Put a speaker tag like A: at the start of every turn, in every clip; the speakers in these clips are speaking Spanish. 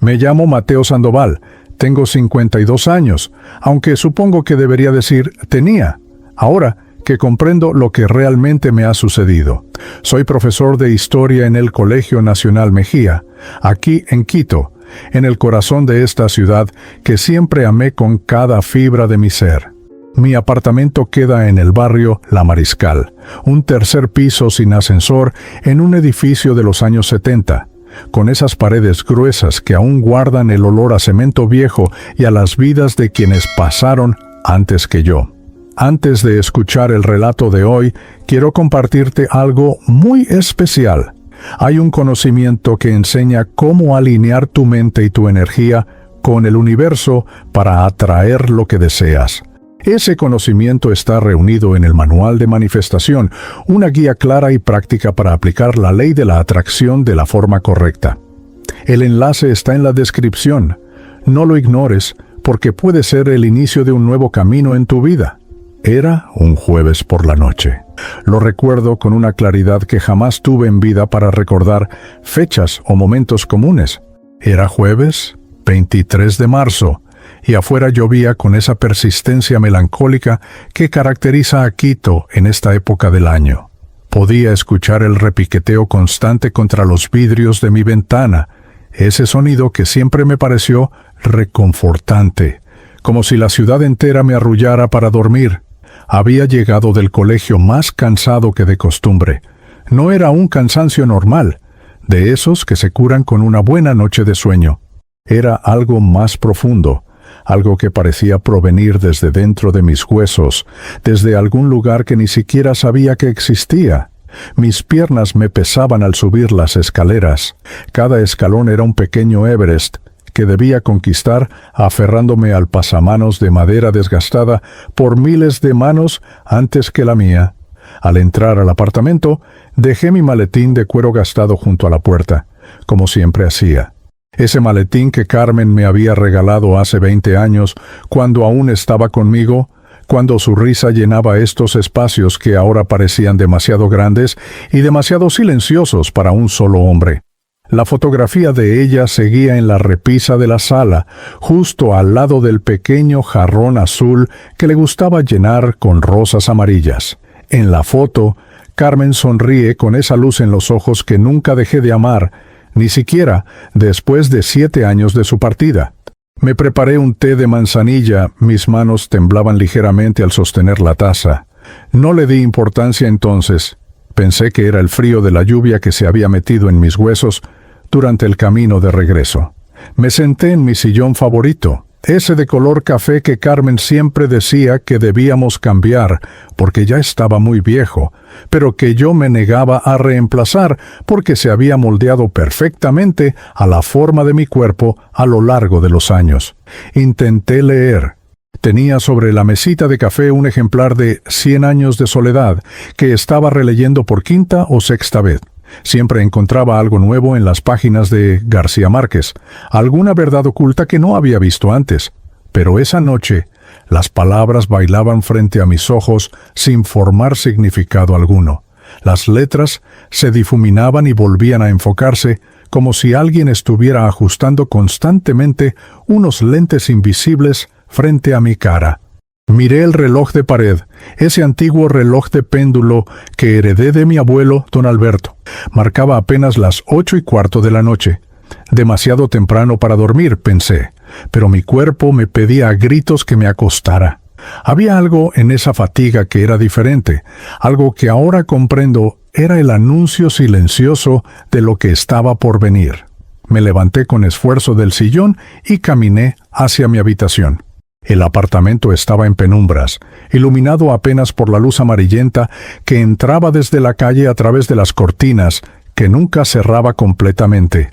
A: Me llamo Mateo Sandoval. Tengo 52 años, aunque supongo que debería decir tenía, ahora que comprendo lo que realmente me ha sucedido. Soy profesor de historia en el Colegio Nacional Mejía, aquí en Quito, en el corazón de esta ciudad que siempre amé con cada fibra de mi ser. Mi apartamento queda en el barrio La Mariscal, un tercer piso sin ascensor en un edificio de los años 70, con esas paredes gruesas que aún guardan el olor a cemento viejo y a las vidas de quienes pasaron antes que yo. Antes de escuchar el relato de hoy, quiero compartirte algo muy especial. Hay un conocimiento que enseña cómo alinear tu mente y tu energía con el universo para atraer lo que deseas. Ese conocimiento está reunido en el Manual de Manifestación, una guía clara y práctica para aplicar la ley de la atracción de la forma correcta. El enlace está en la descripción. No lo ignores, porque puede ser el inicio de un nuevo camino en tu vida. Era un jueves por la noche. Lo recuerdo con una claridad que jamás tuve en vida para recordar fechas o momentos comunes. Era jueves 23 de marzo, y afuera llovía con esa persistencia melancólica que caracteriza a Quito en esta época del año. Podía escuchar el repiqueteo constante contra los vidrios de mi ventana, ese sonido que siempre me pareció reconfortante, como si la ciudad entera me arrullara para dormir. Había llegado del colegio más cansado que de costumbre. No era un cansancio normal, de esos que se curan con una buena noche de sueño. Era algo más profundo, algo que parecía provenir desde dentro de mis huesos, desde algún lugar que ni siquiera sabía que existía. Mis piernas me pesaban al subir las escaleras. Cada escalón era un pequeño Everest que debía conquistar aferrándome al pasamanos de madera desgastada por miles de manos antes que la mía. Al entrar al apartamento, dejé mi maletín de cuero gastado junto a la puerta, como siempre hacía. Ese maletín que Carmen me había regalado hace 20 años, cuando aún estaba conmigo, cuando su risa llenaba estos espacios que ahora parecían demasiado grandes y demasiado silenciosos para un solo hombre. La fotografía de ella seguía en la repisa de la sala, justo al lado del pequeño jarrón azul que le gustaba llenar con rosas amarillas. En la foto, Carmen sonríe con esa luz en los ojos que nunca dejé de amar, ni siquiera después de 7 años de su partida. Me preparé un té de manzanilla, mis manos temblaban ligeramente al sostener la taza. No le di importancia entonces. Pensé que era el frío de la lluvia que se había metido en mis huesos durante el camino de regreso. Me senté en mi sillón favorito, ese de color café que Carmen siempre decía que debíamos cambiar porque ya estaba muy viejo, pero que yo me negaba a reemplazar porque se había moldeado perfectamente a la forma de mi cuerpo a lo largo de los años. Intenté leer. Tenía sobre la mesita de café un ejemplar de 100 años de soledad que estaba releyendo por 5ª o 6ª vez. Siempre encontraba algo nuevo en las páginas de García Márquez, alguna verdad oculta que no había visto antes. Pero esa noche, las palabras bailaban frente a mis ojos sin formar significado alguno. Las letras se difuminaban y volvían a enfocarse, como si alguien estuviera ajustando constantemente unos lentes invisibles frente a mi cara. Miré el reloj de pared, ese antiguo reloj de péndulo que heredé de mi abuelo, don Alberto. Marcaba apenas las 8:15 de la noche. Demasiado temprano para dormir, pensé, pero mi cuerpo me pedía a gritos que me acostara. Había algo en esa fatiga que era diferente, algo que ahora comprendo era el anuncio silencioso de lo que estaba por venir. Me levanté con esfuerzo del sillón y caminé hacia mi habitación. El apartamento estaba en penumbras, iluminado apenas por la luz amarillenta que entraba desde la calle a través de las cortinas, que nunca cerraba completamente.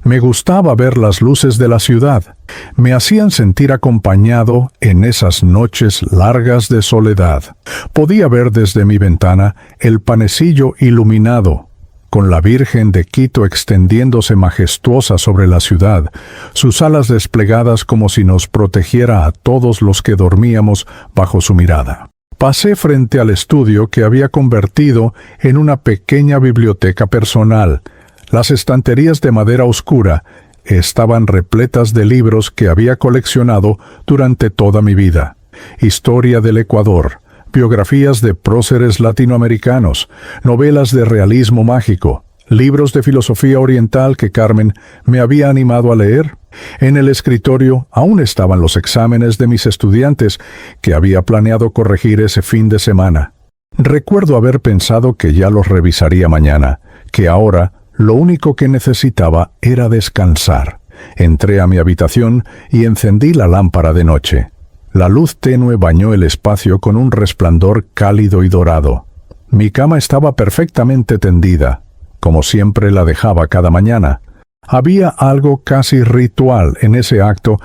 A: Me gustaba ver las luces de la ciudad. Me hacían sentir acompañado en esas noches largas de soledad. Podía ver desde mi ventana el panecillo iluminado, con la Virgen de Quito extendiéndose majestuosa sobre la ciudad, sus alas desplegadas como si nos protegiera a todos los que dormíamos bajo su mirada. Pasé frente al estudio que había convertido en una pequeña biblioteca personal. Las estanterías de madera oscura, estaban repletas de libros que había coleccionado durante toda mi vida. Historia del Ecuador, biografías de próceres latinoamericanos, novelas de realismo mágico, libros de filosofía oriental que Carmen me había animado a leer. En el escritorio aún estaban los exámenes de mis estudiantes que había planeado corregir ese fin de semana. Recuerdo haber pensado que ya los revisaría mañana, que ahora lo único que necesitaba era descansar. Entré a mi habitación y encendí la lámpara de noche. La luz tenue bañó el espacio con un resplandor cálido y dorado. Mi cama estaba perfectamente tendida, como siempre la dejaba cada mañana. Había algo casi ritual en ese acto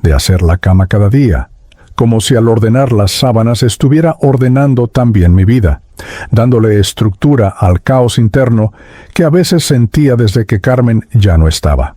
A: de hacer la cama cada día, como si al ordenar las sábanas estuviera ordenando también mi vida, dándole estructura al caos interno que a veces sentía desde que Carmen ya no estaba.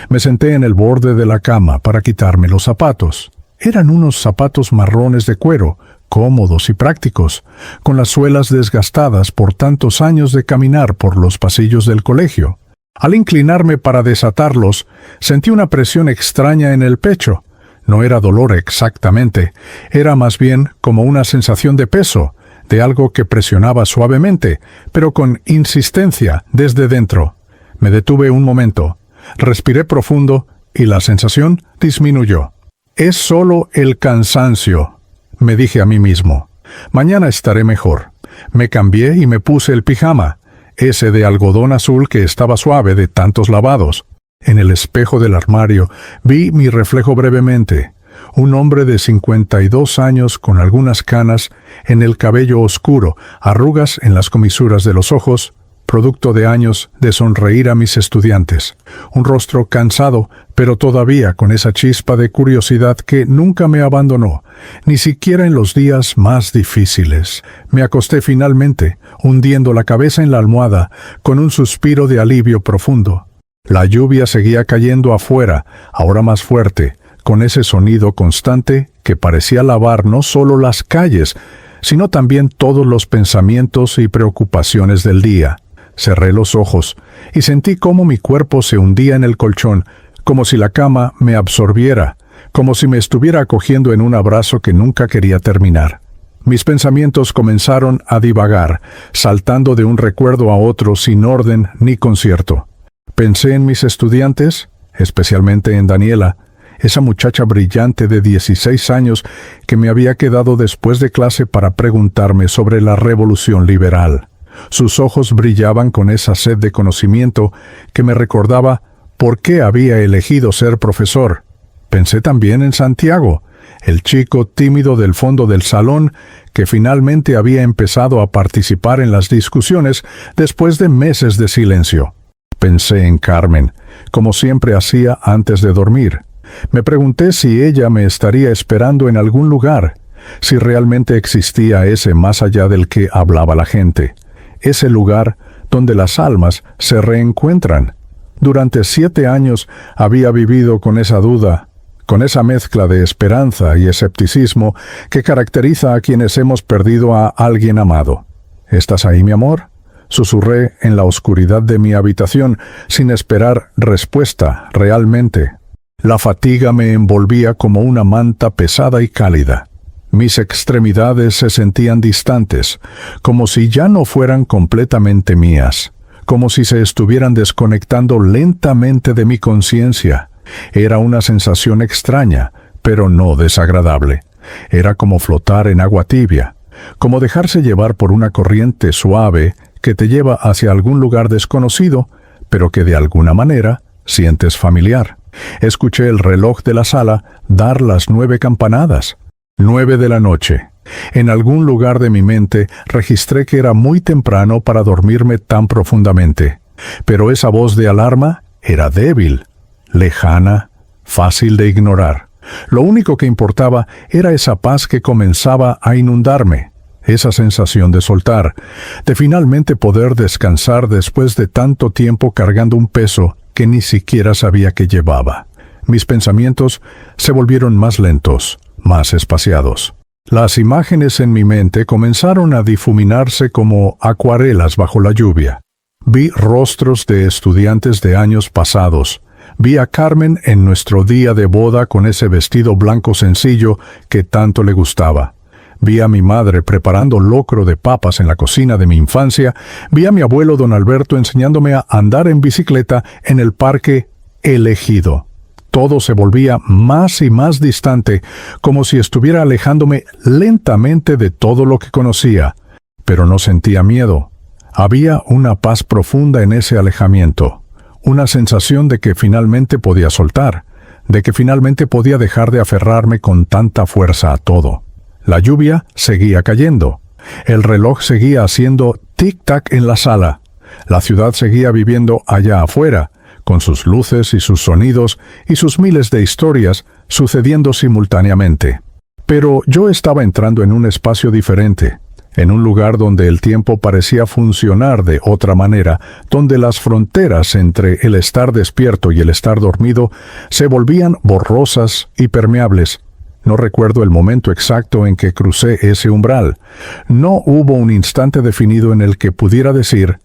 A: Me senté en el borde de la cama para quitarme los zapatos. Eran unos zapatos marrones de cuero, cómodos y prácticos, con las suelas desgastadas por tantos años de caminar por los pasillos del colegio. Al inclinarme para desatarlos, sentí una presión extraña en el pecho. No era dolor exactamente, era más bien como una sensación de peso, de algo que presionaba suavemente, pero con insistencia desde dentro. Me detuve un momento, respiré profundo y la sensación disminuyó. Es solo el cansancio, me dije a mí mismo. Mañana estaré mejor. Me cambié y me puse el pijama, ese de algodón azul que estaba suave de tantos lavados. En el espejo del armario vi mi reflejo brevemente. Un hombre de 52 años con algunas canas en el cabello oscuro, arrugas en las comisuras de los ojos, producto de años de sonreír a mis estudiantes. Un rostro cansado, pero todavía con esa chispa de curiosidad que nunca me abandonó, ni siquiera en los días más difíciles. Me acosté finalmente, hundiendo la cabeza en la almohada, con un suspiro de alivio profundo. La lluvia seguía cayendo afuera, ahora más fuerte, con ese sonido constante que parecía lavar no solo las calles, sino también todos los pensamientos y preocupaciones del día. Cerré los ojos y sentí cómo mi cuerpo se hundía en el colchón, como si la cama me absorbiera, como si me estuviera acogiendo en un abrazo que nunca quería terminar. Mis pensamientos comenzaron a divagar, saltando de un recuerdo a otro sin orden ni concierto. Pensé en mis estudiantes, especialmente en Daniela, esa muchacha brillante de 16 años que me había quedado después de clase para preguntarme sobre la revolución liberal. Sus ojos brillaban con esa sed de conocimiento que me recordaba por qué había elegido ser profesor. Pensé también en Santiago, el chico tímido del fondo del salón que finalmente había empezado a participar en las discusiones después de meses de silencio. Pensé en Carmen, como siempre hacía antes de dormir. Me pregunté si ella me estaría esperando en algún lugar, si realmente existía ese más allá del que hablaba la gente, ese lugar donde las almas se reencuentran. Durante 7 años había vivido con esa duda, con esa mezcla de esperanza y escepticismo que caracteriza a quienes hemos perdido a alguien amado. ¿Estás ahí, mi amor?, susurré en la oscuridad de mi habitación, sin esperar respuesta realmente. La fatiga me envolvía como una manta pesada y cálida. Mis extremidades se sentían distantes, como si ya no fueran completamente mías, como si se estuvieran desconectando lentamente de mi conciencia. Era una sensación extraña, pero no desagradable. Era como flotar en agua tibia, como dejarse llevar por una corriente suave que te lleva hacia algún lugar desconocido, pero que de alguna manera sientes familiar. Escuché el reloj de la sala dar las 9 campanadas. 9 de la noche. En algún lugar de mi mente registré que era muy temprano para dormirme tan profundamente. Pero esa voz de alarma era débil, lejana, fácil de ignorar. Lo único que importaba era esa paz que comenzaba a inundarme, esa sensación de soltar, de finalmente poder descansar después de tanto tiempo cargando un peso que ni siquiera sabía que llevaba. Mis pensamientos se volvieron más lentos, más espaciados. Las imágenes en mi mente comenzaron a difuminarse como acuarelas bajo la lluvia. Vi rostros de estudiantes de años pasados, Vi a Carmen en nuestro día de boda con ese vestido blanco sencillo que tanto le gustaba. Vi a mi madre preparando locro de papas en la cocina de mi infancia. Vi a mi abuelo don Alberto enseñándome a andar en bicicleta en el parque El Ejido. Todo se volvía más y más distante, como si estuviera alejándome lentamente de todo lo que conocía. Pero no sentía miedo. Había una paz profunda en ese alejamiento. Una sensación de que finalmente podía soltar, de que finalmente podía dejar de aferrarme con tanta fuerza a todo. La lluvia seguía cayendo. El reloj seguía haciendo tic-tac en la sala. La ciudad seguía viviendo allá afuera, con sus luces y sus sonidos y sus miles de historias sucediendo simultáneamente. Pero yo estaba entrando en un espacio diferente, en un lugar donde el tiempo parecía funcionar de otra manera, donde las fronteras entre el estar despierto y el estar dormido se volvían borrosas y permeables. No recuerdo el momento exacto en que crucé ese umbral. No hubo un instante definido en el que pudiera decir,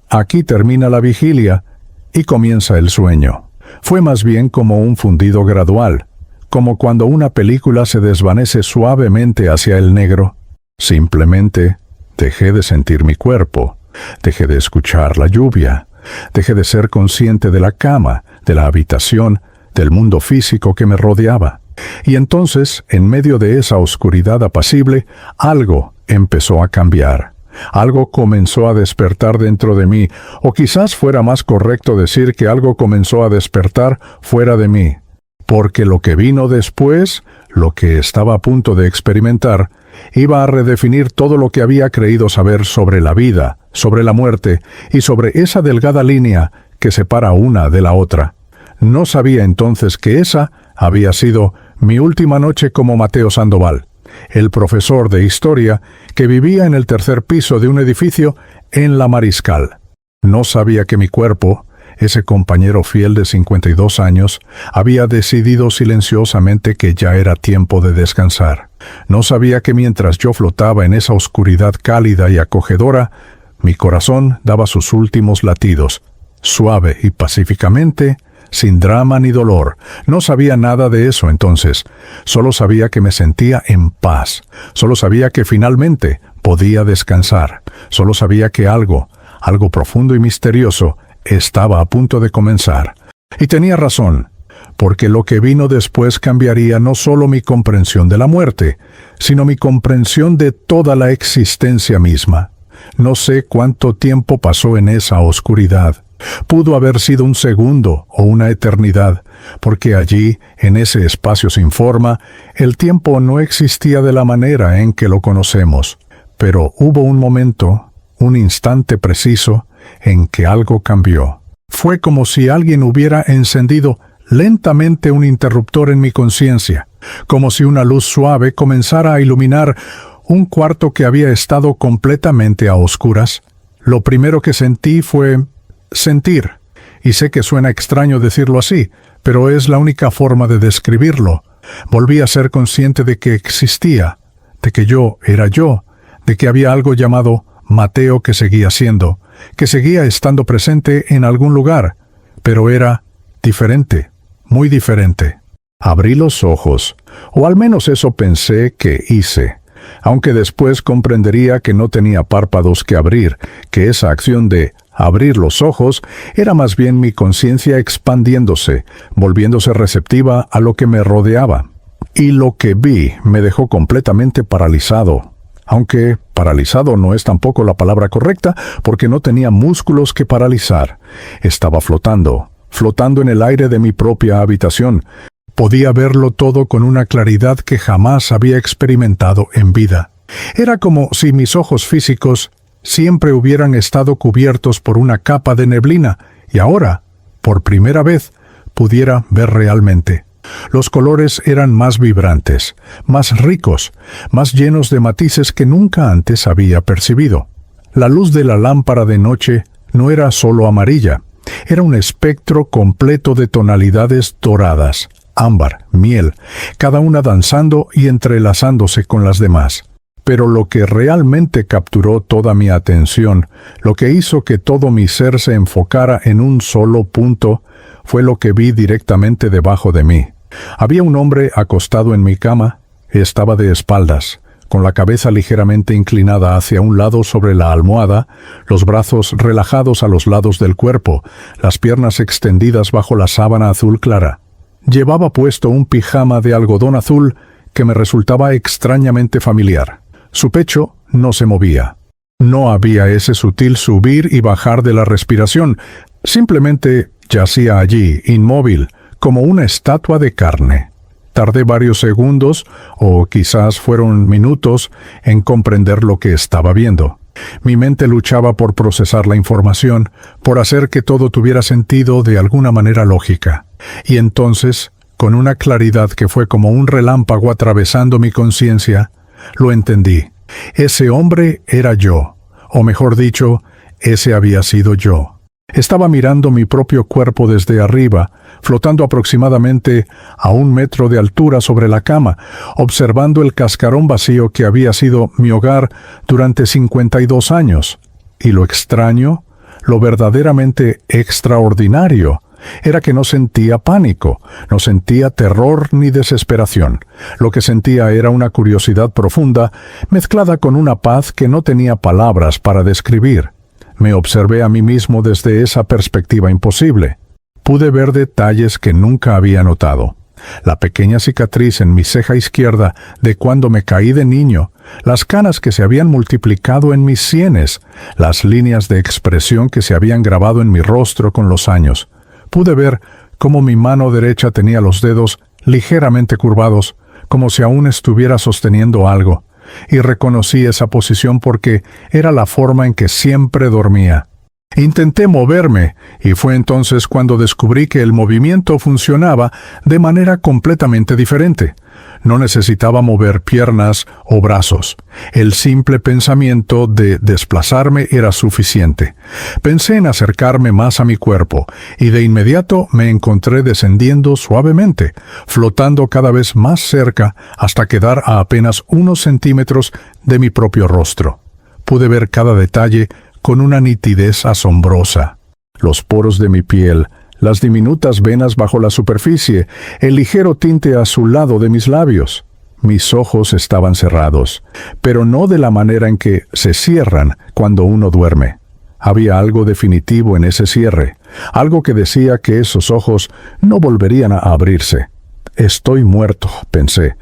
A: aquí termina la vigilia y comienza el sueño. Fue más bien como un fundido gradual, como cuando una película se desvanece suavemente hacia el negro. Simplemente dejé de sentir mi cuerpo, dejé de escuchar la lluvia, dejé de ser consciente de la cama, de la habitación, del mundo físico que me rodeaba. Y entonces, en medio de esa oscuridad apacible, algo empezó a cambiar. Algo comenzó a despertar dentro de mí, o quizás fuera más correcto decir que algo comenzó a despertar fuera de mí. Porque lo que vino después, lo que estaba a punto de experimentar, iba a redefinir todo lo que había creído saber sobre la vida, sobre la muerte y sobre esa delgada línea que separa una de la otra. No sabía entonces que esa había sido mi última noche como Mateo Sandoval, el profesor de historia que vivía en el tercer piso de un edificio en La Mariscal. No sabía que mi cuerpo, ese compañero fiel de 52 años, había decidido silenciosamente que ya era tiempo de descansar. No sabía que mientras yo flotaba en esa oscuridad cálida y acogedora, mi corazón daba sus últimos latidos, suave y pacíficamente, sin drama ni dolor. No sabía nada de eso entonces. Solo sabía que me sentía en paz. Solo sabía que finalmente podía descansar. Solo sabía que algo profundo y misterioso, estaba a punto de comenzar. Y tenía razón, porque lo que vino después cambiaría no solo mi comprensión de la muerte, sino mi comprensión de toda la existencia misma. No sé cuánto tiempo pasó en esa oscuridad. Pudo haber sido un segundo o una eternidad, porque allí, en ese espacio sin forma, el tiempo no existía de la manera en que lo conocemos. Pero hubo un momento, un instante preciso, en que algo cambió. Fue como si alguien hubiera encendido lentamente un interruptor en mi conciencia, como si una luz suave comenzara a iluminar un cuarto que había estado completamente a oscuras. Lo primero que sentí fue sentir, y sé que suena extraño decirlo así, pero es la única forma de describirlo. Volví a ser consciente de que existía, de que yo era yo, de que había algo llamado Mateo que seguía siendo, que seguía estando presente en algún lugar, pero era diferente, muy diferente. Abrí los ojos, o al menos eso pensé que hice, aunque después comprendería que no tenía párpados que abrir, que esa acción de abrir los ojos era más bien mi conciencia expandiéndose, volviéndose receptiva a lo que me rodeaba. Y lo que vi me dejó completamente paralizado. Aunque paralizado no es tampoco la palabra correcta, porque no tenía músculos que paralizar. Estaba flotando en el aire de mi propia habitación. Podía verlo todo con una claridad que jamás había experimentado en vida. Era como si mis ojos físicos siempre hubieran estado cubiertos por una capa de neblina, y ahora, por primera vez, pudiera ver realmente. Los colores eran más vibrantes, más ricos, más llenos de matices que nunca antes había percibido. La luz de la lámpara de noche no era solo amarilla, era un espectro completo de tonalidades doradas, ámbar, miel, cada una danzando y entrelazándose con las demás. Pero lo que realmente capturó toda mi atención, lo que hizo que todo mi ser se enfocara en un solo punto, fue lo que vi directamente debajo de mí. Había un hombre acostado en mi cama. Estaba de espaldas, con la cabeza ligeramente inclinada hacia un lado sobre la almohada, los brazos relajados a los lados del cuerpo, las piernas extendidas bajo la sábana azul clara. Llevaba puesto un pijama de algodón azul que me resultaba extrañamente familiar. Su pecho no se movía. No había ese sutil subir y bajar de la respiración. Simplemente yacía allí, inmóvil, como una estatua de carne. Tardé varios segundos, o quizás fueron minutos, en comprender lo que estaba viendo. Mi mente luchaba por procesar la información, por hacer que todo tuviera sentido de alguna manera lógica. Y entonces, con una claridad que fue como un relámpago atravesando mi conciencia, lo entendí. Ese hombre era yo, o mejor dicho, ese había sido yo. Estaba mirando mi propio cuerpo desde arriba, flotando aproximadamente a 1 metro de altura sobre la cama, observando el cascarón vacío que había sido mi hogar durante 52 años. Y lo extraño, lo verdaderamente extraordinario, era que no sentía pánico, no sentía terror ni desesperación. Lo que sentía era una curiosidad profunda, mezclada con una paz que no tenía palabras para describir. Me observé a mí mismo desde esa perspectiva imposible. Pude ver detalles que nunca había notado. La pequeña cicatriz en mi ceja izquierda de cuando me caí de niño, las canas que se habían multiplicado en mis sienes, las líneas de expresión que se habían grabado en mi rostro con los años. Pude ver cómo mi mano derecha tenía los dedos ligeramente curvados, como si aún estuviera sosteniendo algo, y reconocí esa posición porque era la forma en que siempre dormía. Intenté moverme, y fue entonces cuando descubrí que el movimiento funcionaba de manera completamente diferente. No necesitaba mover piernas o brazos. El simple pensamiento de desplazarme era suficiente. Pensé en acercarme más a mi cuerpo, y de inmediato me encontré descendiendo suavemente, flotando cada vez más cerca hasta quedar a apenas unos centímetros de mi propio rostro. Pude ver cada detalle con una nitidez asombrosa. Los poros de mi piel, las diminutas venas bajo la superficie, el ligero tinte azulado de mis labios. Mis ojos estaban cerrados, pero no de la manera en que se cierran cuando uno duerme. Había algo definitivo en ese cierre, algo que decía que esos ojos no volverían a abrirse. Estoy muerto, pensé,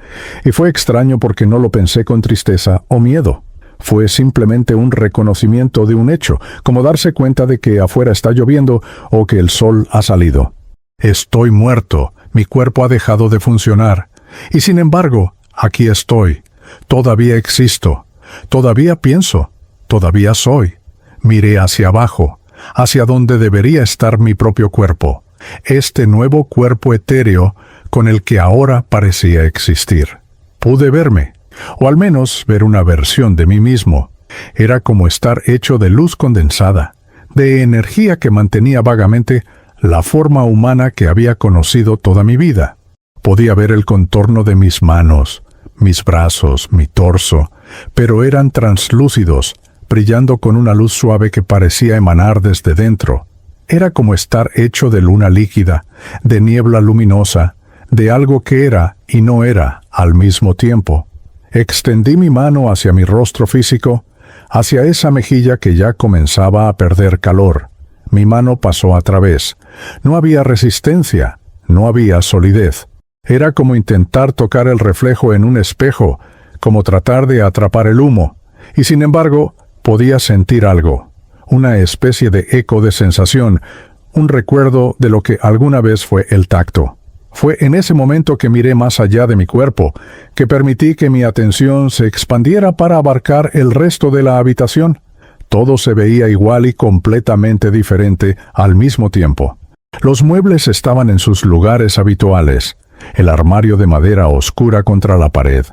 A: y fue extraño porque no lo pensé con tristeza o miedo. Fue simplemente un reconocimiento de un hecho, como darse cuenta de que afuera está lloviendo o que el sol ha salido. Estoy muerto, mi cuerpo ha dejado de funcionar. Y sin embargo, aquí estoy. Todavía existo. Todavía pienso. Todavía soy. Miré hacia abajo, hacia donde debería estar mi propio cuerpo. Este nuevo cuerpo etéreo con el que ahora parecía existir. Pude verme. O al menos ver una versión de mí mismo. Era como estar hecho de luz condensada, de energía que mantenía vagamente la forma humana que había conocido toda mi vida. Podía ver el contorno de mis manos, mis brazos, mi torso, pero eran translúcidos, brillando con una luz suave que parecía emanar desde dentro. Era como estar hecho de luna líquida, de niebla luminosa, de algo que era y no era al mismo tiempo. Extendí mi mano hacia mi rostro físico, hacia esa mejilla que ya comenzaba a perder calor. Mi mano pasó a través. No había resistencia, no había solidez. Era como intentar tocar el reflejo en un espejo, como tratar de atrapar el humo. Y sin embargo, podía sentir algo, una especie de eco de sensación, un recuerdo de lo que alguna vez fue el tacto. Fue en ese momento que miré más allá de mi cuerpo, que permití que mi atención se expandiera para abarcar el resto de la habitación. Todo se veía igual y completamente diferente al mismo tiempo. Los muebles estaban en sus lugares habituales. El armario de madera oscura contra la pared,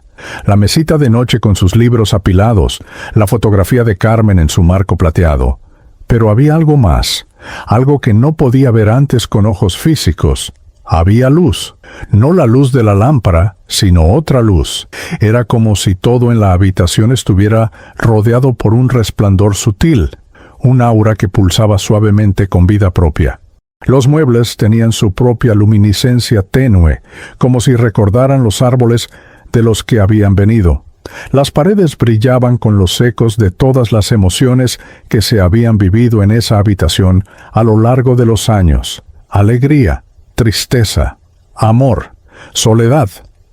A: la mesita de noche con sus libros apilados, la fotografía de Carmen en su marco plateado. Pero había algo más, algo que no podía ver antes con ojos físicos. Había luz, no la luz de la lámpara, sino otra luz. Era como si todo en la habitación estuviera rodeado por un resplandor sutil, un aura que pulsaba suavemente con vida propia. Los muebles tenían su propia luminiscencia tenue, como si recordaran los árboles de los que habían venido. Las paredes brillaban con los ecos de todas las emociones que se habían vivido en esa habitación a lo largo de los años. Alegría, tristeza, amor, soledad.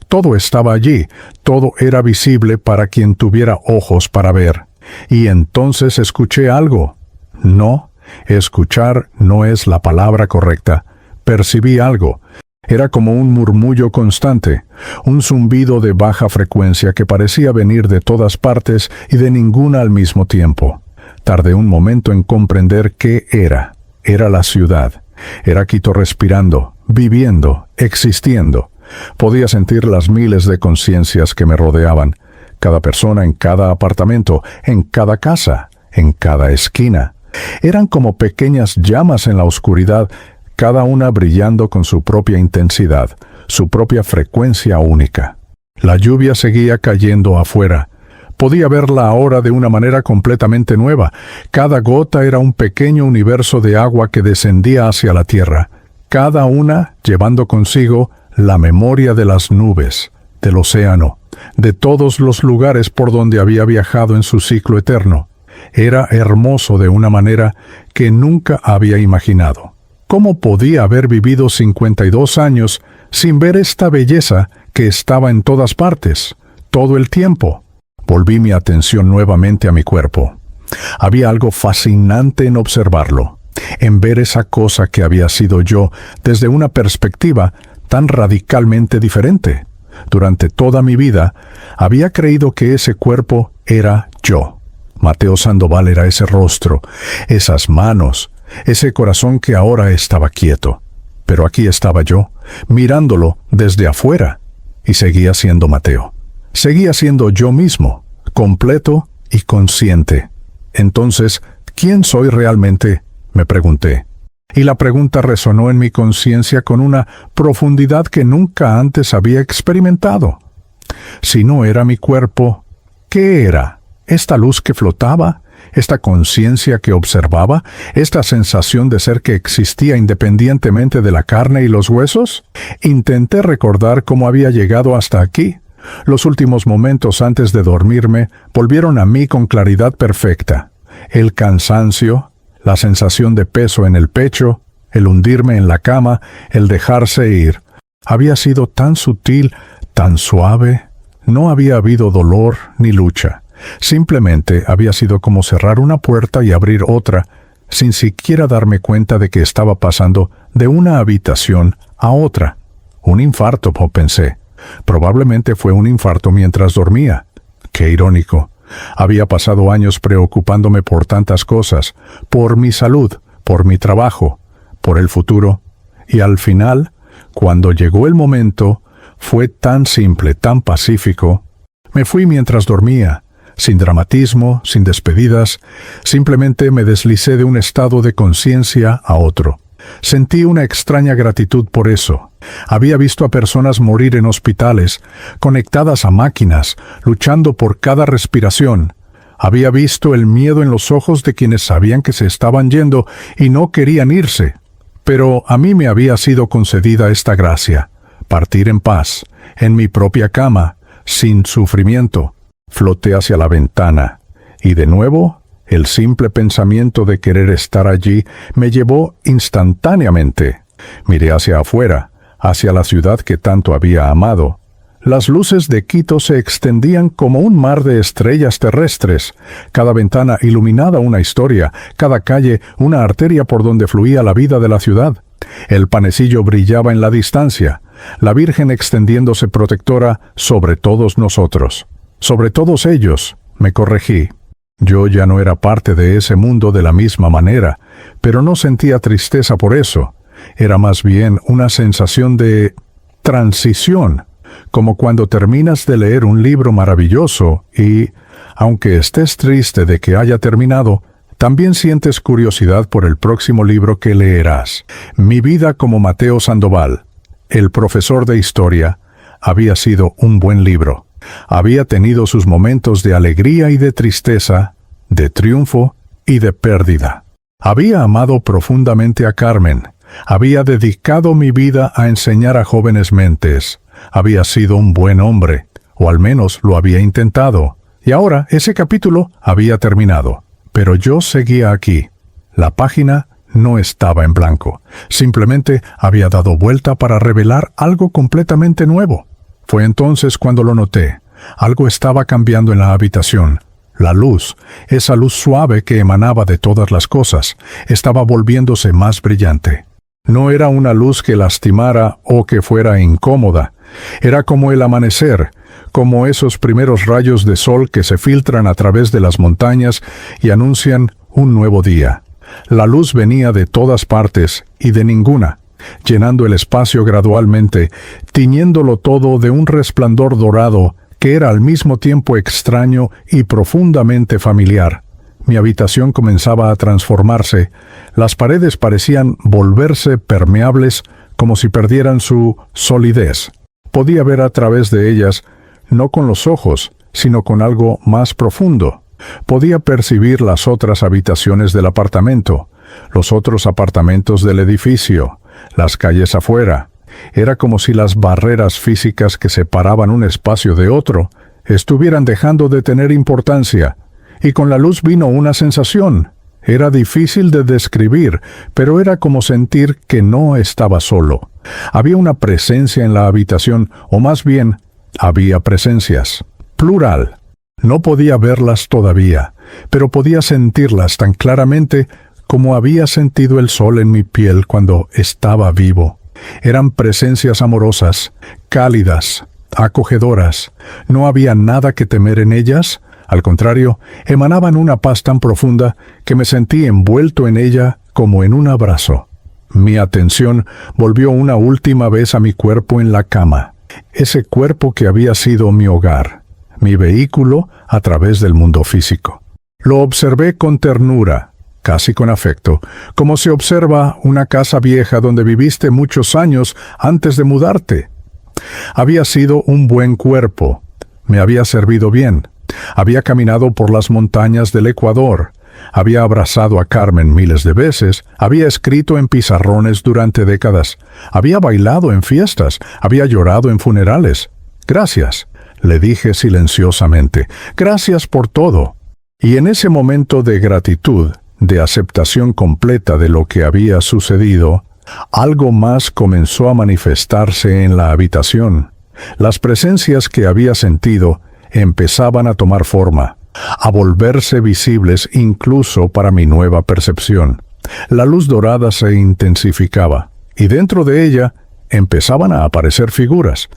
A: Todo estaba allí, todo era visible para quien tuviera ojos para ver. Y entonces escuché algo. No, escuchar no es la palabra correcta. Percibí algo. Era como un murmullo constante, un zumbido de baja frecuencia que parecía venir de todas partes y de ninguna al mismo tiempo. Tardé un momento en comprender qué era. Era la ciudad. Era Quito respirando, viviendo, existiendo. Podía sentir las miles de conciencias que me rodeaban, cada persona en cada apartamento, en cada casa, en cada esquina. Eran como pequeñas llamas en la oscuridad, cada una brillando con su propia intensidad, su propia frecuencia única. La lluvia seguía cayendo afuera. Podía verla ahora de una manera completamente nueva. Cada gota era un pequeño universo de agua que descendía hacia la tierra, cada una llevando consigo la memoria de las nubes, del océano, de todos los lugares por donde había viajado en su ciclo eterno. Era hermoso de una manera que nunca había imaginado. ¿Cómo podía haber vivido 52 años sin ver esta belleza que estaba en todas partes, todo el tiempo? Volví mi atención nuevamente a mi cuerpo. Había algo fascinante en observarlo, en ver esa cosa que había sido yo desde una perspectiva tan radicalmente diferente. Durante toda mi vida, había creído que ese cuerpo era yo. Mateo Sandoval era ese rostro, esas manos, ese corazón que ahora estaba quieto. Pero aquí estaba yo, mirándolo desde afuera, y seguía siendo Mateo. Seguía siendo yo mismo, completo y consciente. Entonces, ¿quién soy realmente?, me pregunté. Y la pregunta resonó en mi conciencia con una profundidad que nunca antes había experimentado. Si no era mi cuerpo, ¿qué era? ¿Esta luz que flotaba? ¿Esta conciencia que observaba? ¿Esta sensación de ser que existía independientemente de la carne y los huesos? Intenté recordar cómo había llegado hasta aquí. Los últimos momentos antes de dormirme volvieron a mí con claridad perfecta. El cansancio, la sensación de peso en el pecho, el hundirme en la cama, el dejarse ir. Había sido tan sutil, tan suave. No había habido dolor ni lucha. Simplemente había sido como cerrar una puerta y abrir otra, sin siquiera darme cuenta de que estaba pasando de una habitación a otra. Un infarto, pensé. Probablemente fue un infarto mientras dormía. Qué irónico. Había pasado años preocupándome por tantas cosas, por mi salud, por mi trabajo, por el futuro. Y al final, cuando llegó el momento, fue tan simple, tan pacífico. Me fui mientras dormía, sin dramatismo, sin despedidas, simplemente me deslicé de un estado de conciencia a otro. Sentí una extraña gratitud por eso. Había visto a personas morir en hospitales, conectadas a máquinas, luchando por cada respiración. Había visto el miedo en los ojos de quienes sabían que se estaban yendo y no querían irse. Pero a mí me había sido concedida esta gracia: partir en paz, en mi propia cama, sin sufrimiento. Floté hacia la ventana, y de nuevo, el simple pensamiento de querer estar allí me llevó instantáneamente. Miré hacia afuera, hacia la ciudad que tanto había amado. Las luces de Quito se extendían como un mar de estrellas terrestres, cada ventana iluminada una historia, cada calle una arteria por donde fluía la vida de la ciudad. El panecillo brillaba en la distancia, la Virgen extendiéndose protectora sobre todos nosotros. Sobre todos ellos, me corregí. Yo ya no era parte de ese mundo de la misma manera, pero no sentía tristeza por eso. Era más bien una sensación de transición, como cuando terminas de leer un libro maravilloso y, aunque estés triste de que haya terminado, también sientes curiosidad por el próximo libro que leerás. Mi vida como Mateo Sandoval, el profesor de historia, había sido un buen libro. Había tenido sus momentos de alegría y de tristeza, de triunfo y de pérdida. Había amado profundamente a Carmen, Había dedicado mi vida a enseñar a jóvenes mentes. Había sido un buen hombre, o al menos lo había intentado. Y ahora ese capítulo había terminado. Pero yo seguía aquí. La página no estaba en blanco. Simplemente había dado vuelta para revelar algo completamente nuevo. Fue entonces cuando lo noté. Algo estaba cambiando en la habitación. La luz, esa luz suave que emanaba de todas las cosas, estaba volviéndose más brillante. No era una luz que lastimara o que fuera incómoda. Era como el amanecer, como esos primeros rayos de sol que se filtran a través de las montañas y anuncian un nuevo día. La luz venía de todas partes y de ninguna, llenando el espacio gradualmente, tiñéndolo todo de un resplandor dorado que era al mismo tiempo extraño y profundamente familiar. Mi habitación comenzaba a transformarse. Las paredes parecían volverse permeables, como si perdieran su solidez. Podía ver a través de ellas, no con los ojos, sino con algo más profundo. Podía percibir las otras habitaciones del apartamento, los otros apartamentos del edificio, las calles afuera. Era como si las barreras físicas que separaban un espacio de otro estuvieran dejando de tener importancia, y con la luz vino una sensación. Era difícil de describir, pero era como sentir que no estaba solo. Había una presencia en la habitación, o más bien, había presencias. Plural. No podía verlas todavía, pero podía sentirlas tan claramente como había sentido el sol en mi piel cuando estaba vivo. Eran presencias amorosas, cálidas, acogedoras. No había nada que temer en ellas. Al contrario, emanaban una paz tan profunda que me sentí envuelto en ella como en un abrazo. Mi atención volvió una última vez a mi cuerpo en la cama, ese cuerpo que había sido mi hogar, mi vehículo a través del mundo físico. Lo observé con ternura, casi con afecto, como se observa una casa vieja donde viviste muchos años antes de mudarte. Había sido un buen cuerpo, me había servido bien. Había caminado por las montañas del Ecuador, había abrazado a Carmen miles de veces, había escrito en pizarrones durante décadas, había bailado en fiestas, había llorado en funerales. Gracias, le dije silenciosamente, gracias por todo. Y en ese momento de gratitud, de aceptación completa de lo que había sucedido, algo más comenzó a manifestarse en la habitación. Las presencias que había sentido empezaban a tomar forma, a volverse visibles incluso para mi nueva percepción. La luz dorada se intensificaba, y dentro de ella empezaban a aparecer figuras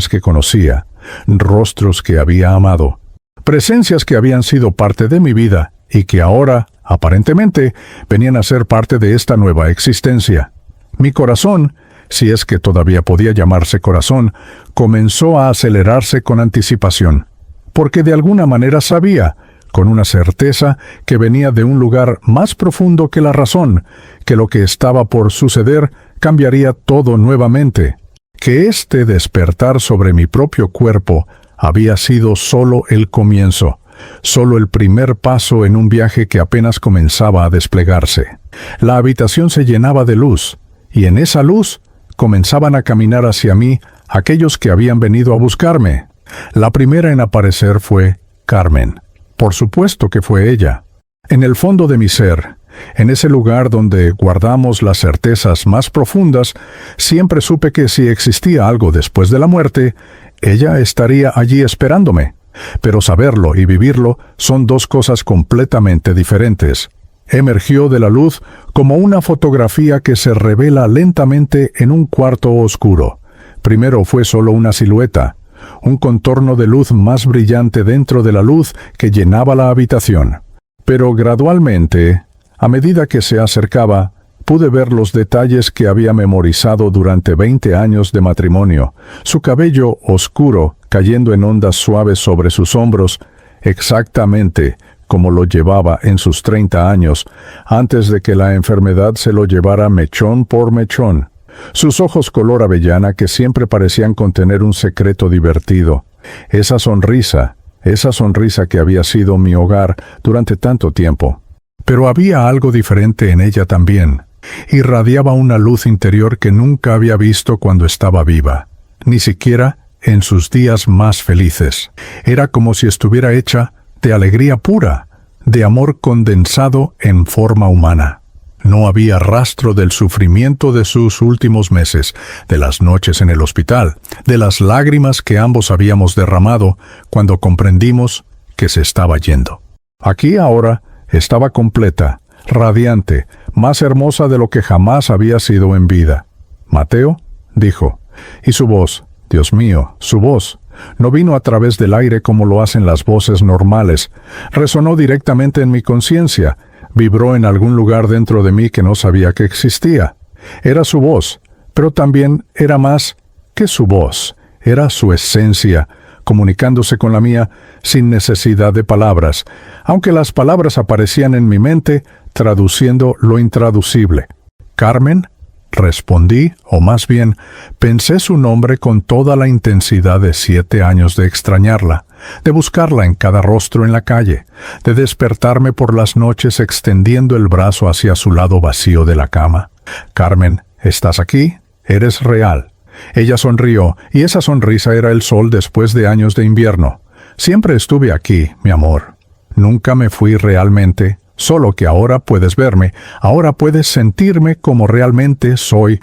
A: que conocía, rostros que había amado, presencias que habían sido parte de mi vida y que ahora, aparentemente, venían a ser parte de esta nueva existencia. Mi corazón, si es que todavía podía llamarse corazón, comenzó a acelerarse con anticipación, porque de alguna manera sabía, con una certeza que venía de un lugar más profundo que la razón, que lo que estaba por suceder cambiaría todo nuevamente, que este despertar sobre mi propio cuerpo había sido solo el comienzo, solo el primer paso en un viaje que apenas comenzaba a desplegarse. La habitación se llenaba de luz, y en esa luz comenzaban a caminar hacia mí aquellos que habían venido a buscarme. La primera en aparecer fue Carmen. Por supuesto que fue ella. En el fondo de mi ser, en ese lugar donde guardamos las certezas más profundas, siempre supe que si existía algo después de la muerte, ella estaría allí esperándome. Pero saberlo y vivirlo son dos cosas completamente diferentes. Emergió de la luz como una fotografía que se revela lentamente en un cuarto oscuro. Primero fue solo una silueta, un contorno de luz más brillante dentro de la luz que llenaba la habitación. Pero gradualmente, a medida que se acercaba, pude ver los detalles que había memorizado durante 20 años de matrimonio, su cabello oscuro cayendo en ondas suaves sobre sus hombros, exactamente como lo llevaba en sus 30 años, antes de que la enfermedad se lo llevara mechón por mechón. Sus ojos color avellana que siempre parecían contener un secreto divertido. Esa sonrisa que había sido mi hogar durante tanto tiempo. Pero había algo diferente en ella también. Irradiaba una luz interior que nunca había visto cuando estaba viva, ni siquiera en sus días más felices. Era como si estuviera hecha de alegría pura, de amor condensado en forma humana. No había rastro del sufrimiento de sus últimos meses, de las noches en el hospital, de las lágrimas que ambos habíamos derramado cuando comprendimos que se estaba yendo. Aquí ahora estaba completa, radiante, más hermosa de lo que jamás había sido en vida. «Mateo», dijo, y su voz, Dios mío, su voz, no vino a través del aire como lo hacen las voces normales. Resonó directamente en mi conciencia, vibró en algún lugar dentro de mí que no sabía que existía. Era su voz, pero también era más que su voz, era su esencia, comunicándose con la mía sin necesidad de palabras, aunque las palabras aparecían en mi mente traduciendo lo intraducible. «Carmen», respondí, o más bien, pensé su nombre con toda la intensidad de 7 años de extrañarla, de buscarla en cada rostro en la calle, de despertarme por las noches extendiendo el brazo hacia su lado vacío de la cama. «Carmen, ¿estás aquí? Eres real». Ella sonrió, y esa sonrisa era el sol después de años de invierno. «Siempre estuve aquí, mi amor. Nunca me fui realmente, solo que ahora puedes verme, ahora puedes sentirme como realmente soy».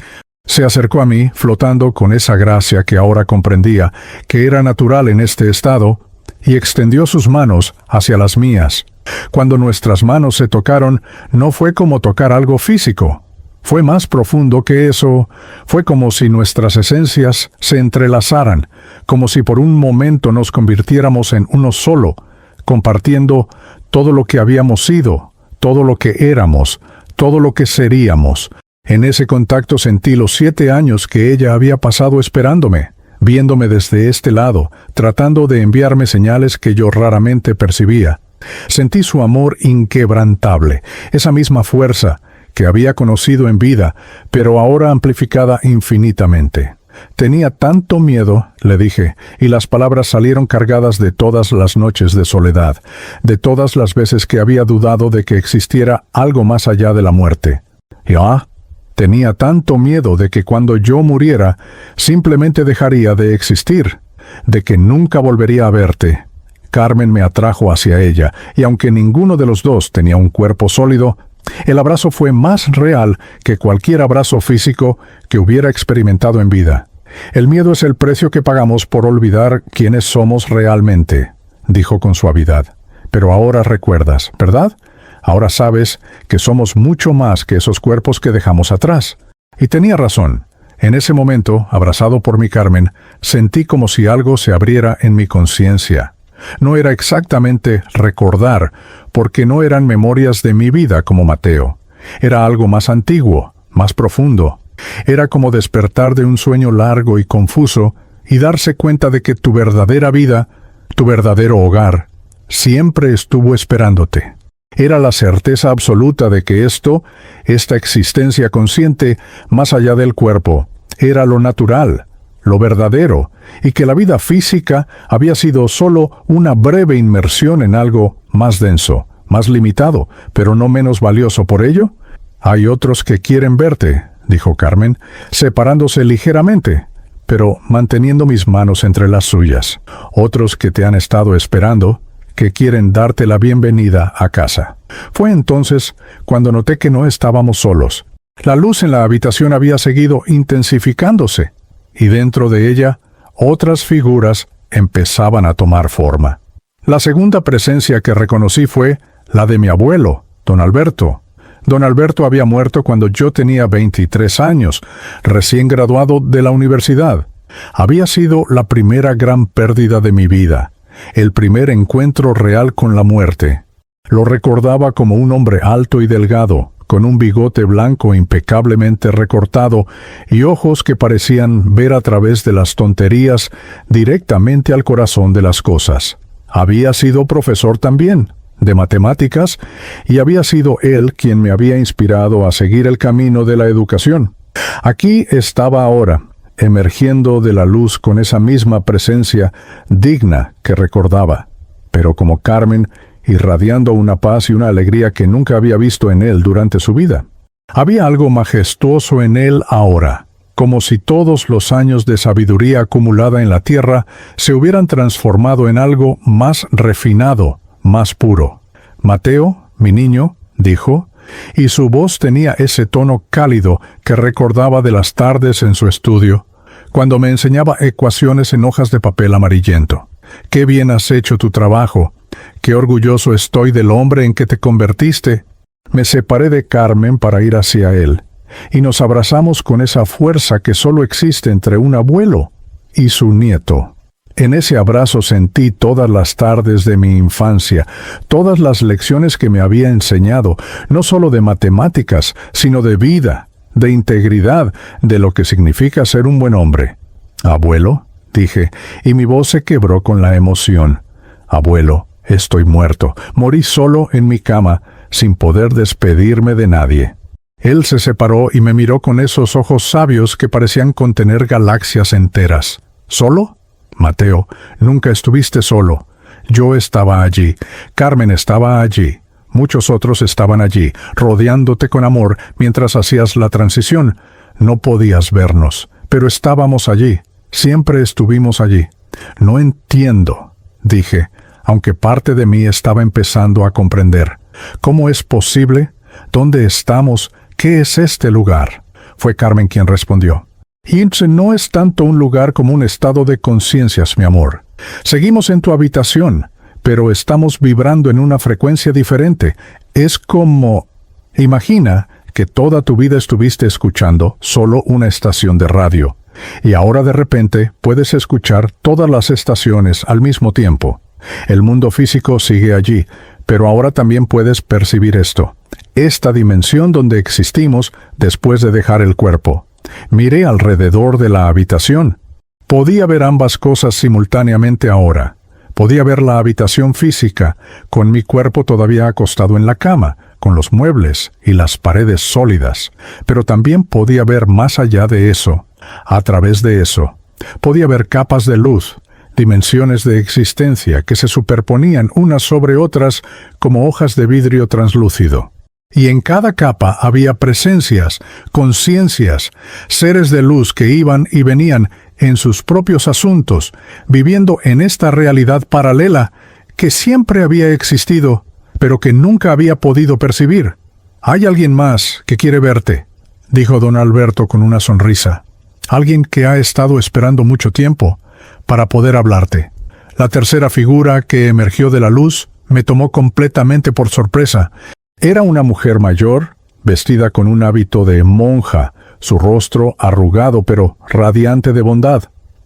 A: Se acercó a mí, flotando con esa gracia que ahora comprendía, que era natural en este estado, y extendió sus manos hacia las mías. Cuando nuestras manos se tocaron, no fue como tocar algo físico. Fue más profundo que eso. Fue como si nuestras esencias se entrelazaran, como si por un momento nos convirtiéramos en uno solo, compartiendo todo lo que habíamos sido, todo lo que éramos, todo lo que seríamos. En ese contacto sentí los 7 años que ella había pasado esperándome, viéndome desde este lado, tratando de enviarme señales que yo raramente percibía. Sentí su amor inquebrantable, esa misma fuerza que había conocido en vida, pero ahora amplificada infinitamente. «Tenía tanto miedo», le dije, y las palabras salieron cargadas de todas las noches de soledad, de todas las veces que había dudado de que existiera algo más allá de la muerte. Tenía tanto miedo de que cuando yo muriera, simplemente dejaría de existir, de que nunca volvería a verte. Carmen me atrajo hacia ella, y aunque ninguno de los dos tenía un cuerpo sólido, el abrazo fue más real que cualquier abrazo físico que hubiera experimentado en vida. «El miedo es el precio que pagamos por olvidar quiénes somos realmente», dijo con suavidad. «Pero ahora recuerdas, ¿verdad? Ahora sabes que somos mucho más que esos cuerpos que dejamos atrás». Y tenía razón. En ese momento, abrazado por mi Carmen, sentí como si algo se abriera en mi conciencia. No era exactamente recordar, porque no eran memorias de mi vida como Mateo. Era algo más antiguo, más profundo. Era como despertar de un sueño largo y confuso y darse cuenta de que tu verdadera vida, tu verdadero hogar, siempre estuvo esperándote. Era la certeza absoluta de que esta existencia consciente, más allá del cuerpo, era lo natural, lo verdadero, y que la vida física había sido solo una breve inmersión en algo más denso, más limitado, pero no menos valioso por ello. «Hay otros que quieren verte», dijo Carmen, separándose ligeramente, pero manteniendo mis manos entre las suyas. «Otros que te han estado esperando, que quieren darte la bienvenida a casa». Fue entonces cuando noté que no estábamos solos. La luz en la habitación había seguido intensificándose, y dentro de ella, otras figuras empezaban a tomar forma. La segunda presencia que reconocí fue la de mi abuelo, don Alberto. Don Alberto había muerto cuando yo tenía 23 años, recién graduado de la universidad. Había sido la primera gran pérdida de mi vida, el primer encuentro real con la muerte. Lo recordaba como un hombre alto y delgado, con un bigote blanco impecablemente recortado y ojos que parecían ver a través de las tonterías directamente al corazón de las cosas. Había sido profesor también, de matemáticas, y había sido él quien me había inspirado a seguir el camino de la educación. Aquí estaba ahora, emergiendo de la luz con esa misma presencia digna que recordaba, pero como Carmen, irradiando una paz y una alegría que nunca había visto en él durante su vida. Había algo majestuoso en él ahora, como si todos los años de sabiduría acumulada en la tierra se hubieran transformado en algo más refinado, más puro. «Mateo, mi niño», dijo, y su voz tenía ese tono cálido que recordaba de las tardes en su estudio, cuando me enseñaba ecuaciones en hojas de papel amarillento. «Qué bien has hecho tu trabajo. Qué orgulloso estoy del hombre en que te convertiste». Me separé de Carmen para ir hacia él, y nos abrazamos con esa fuerza que solo existe entre un abuelo y su nieto. En ese abrazo sentí todas las tardes de mi infancia, todas las lecciones que me había enseñado, no solo de matemáticas, sino de vida, de integridad, de lo que significa ser un buen hombre. «Abuelo», dije, y mi voz se quebró con la emoción. «Abuelo, estoy muerto. Morí solo en mi cama, sin poder despedirme de nadie». Él se separó y me miró con esos ojos sabios que parecían contener galaxias enteras. «¿Solo? Mateo, nunca estuviste solo. Yo estaba allí. Carmen estaba allí. Muchos otros estaban allí, rodeándote con amor mientras hacías la transición. No podías vernos, pero estábamos allí. Siempre estuvimos allí». «No entiendo», dije, aunque parte de mí estaba empezando a comprender. «¿Cómo es posible? ¿Dónde estamos? ¿Qué es este lugar?». Fue Carmen quien respondió. «Hinze no es tanto un lugar como un estado de conciencias, mi amor. Seguimos en tu habitación, pero estamos vibrando en una frecuencia diferente. Es como... Imagina que toda tu vida estuviste escuchando solo una estación de radio, y ahora de repente puedes escuchar todas las estaciones al mismo tiempo. El mundo físico sigue allí, pero ahora también puedes percibir esto, esta dimensión donde existimos después de dejar el cuerpo. Miré alrededor de la habitación. Podía ver ambas cosas simultáneamente ahora. Podía ver la habitación física, con mi cuerpo todavía acostado en la cama, con los muebles y las paredes sólidas, pero también podía ver más allá de eso, a través de eso. Podía ver capas de luz, dimensiones de existencia que se superponían unas sobre otras como hojas de vidrio translúcido. Y en cada capa había presencias, conciencias, seres de luz que iban y venían en sus propios asuntos, viviendo en esta realidad paralela que siempre había existido, pero que nunca había podido percibir. «Hay alguien más que quiere verte», dijo don Alberto con una sonrisa. «Alguien que ha estado esperando mucho tiempo para poder hablarte». La tercera figura que emergió de la luz me tomó completamente por sorpresa. Era una mujer mayor, vestida con un hábito de monja, su rostro arrugado pero radiante de bondad.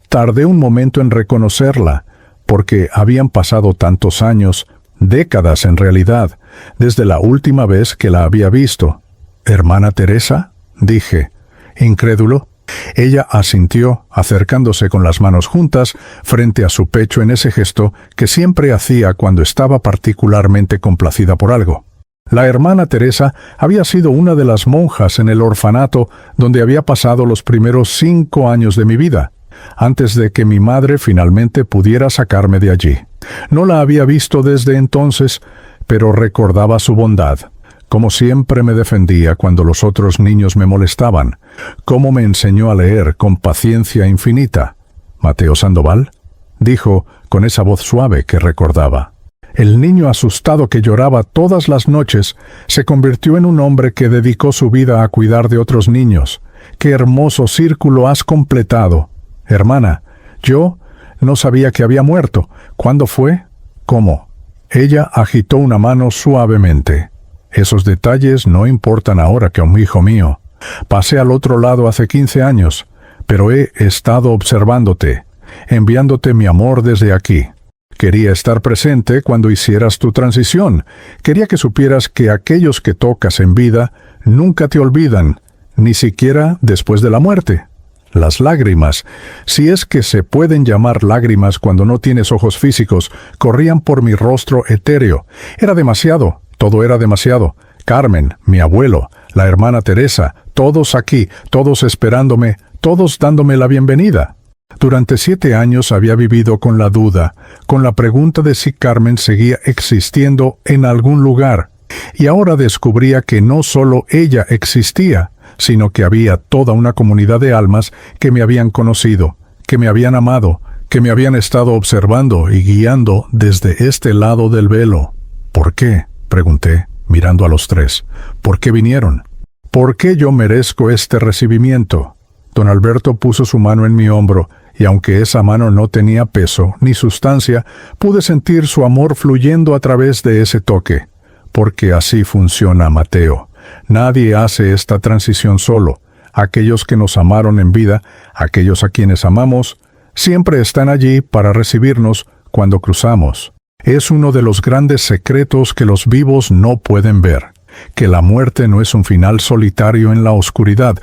A: Tardé un momento en reconocerla, porque habían pasado tantos años, décadas en realidad, desde la última vez que la había visto. «¿Hermana Teresa?», dije, incrédulo. Ella asintió, acercándose con las manos juntas frente a su pecho en ese gesto que siempre hacía cuando estaba particularmente complacida por algo. La hermana Teresa había sido una de las monjas en el orfanato donde había pasado los primeros 5 años de mi vida, antes de que mi madre finalmente pudiera sacarme de allí. No la había visto desde entonces, pero recordaba su bondad, cómo siempre me defendía cuando los otros niños me molestaban, cómo me enseñó a leer con paciencia infinita. «¿Mateo Sandoval?», dijo con esa voz suave que recordaba. El niño asustado que lloraba todas las noches se convirtió en un hombre que dedicó su vida a cuidar de otros niños. «Qué hermoso círculo has completado. Hermana, yo no sabía que había muerto. ¿Cuándo fue? ¿Cómo?». Ella agitó una mano suavemente. «Esos detalles no importan ahora, que un hijo mío. Pasé al otro lado hace 15 años, pero he estado observándote, enviándote mi amor desde aquí. Quería estar presente cuando hicieras tu transición. Quería que supieras que aquellos que tocas en vida nunca te olvidan, ni siquiera después de la muerte. Las lágrimas, si es que se pueden llamar lágrimas cuando no tienes ojos físicos, corrían por mi rostro etéreo. Era demasiado, todo era demasiado. Carmen, mi abuelo, la hermana Teresa, todos aquí, todos esperándome, todos dándome la bienvenida». Durante 7 años había vivido con la duda, con la pregunta de si Carmen seguía existiendo en algún lugar, Y ahora descubría que no solo ella existía, sino que había toda una comunidad de almas que me habían conocido, que me habían amado, que me habían estado observando y guiando desde este lado del velo. ¿Por qué?, pregunté, mirando a los tres. ¿Por qué vinieron? ¿Por qué yo merezco este recibimiento? Don Alberto puso su mano en mi hombro, y aunque esa mano no tenía peso ni sustancia, pude sentir su amor fluyendo a través de ese toque. Porque así funciona, Mateo. Nadie hace esta transición solo. Aquellos que nos amaron en vida, aquellos a quienes amamos, siempre están allí para recibirnos cuando cruzamos. Es uno de los grandes secretos que los vivos no pueden ver, que la muerte no es un final solitario en la oscuridad,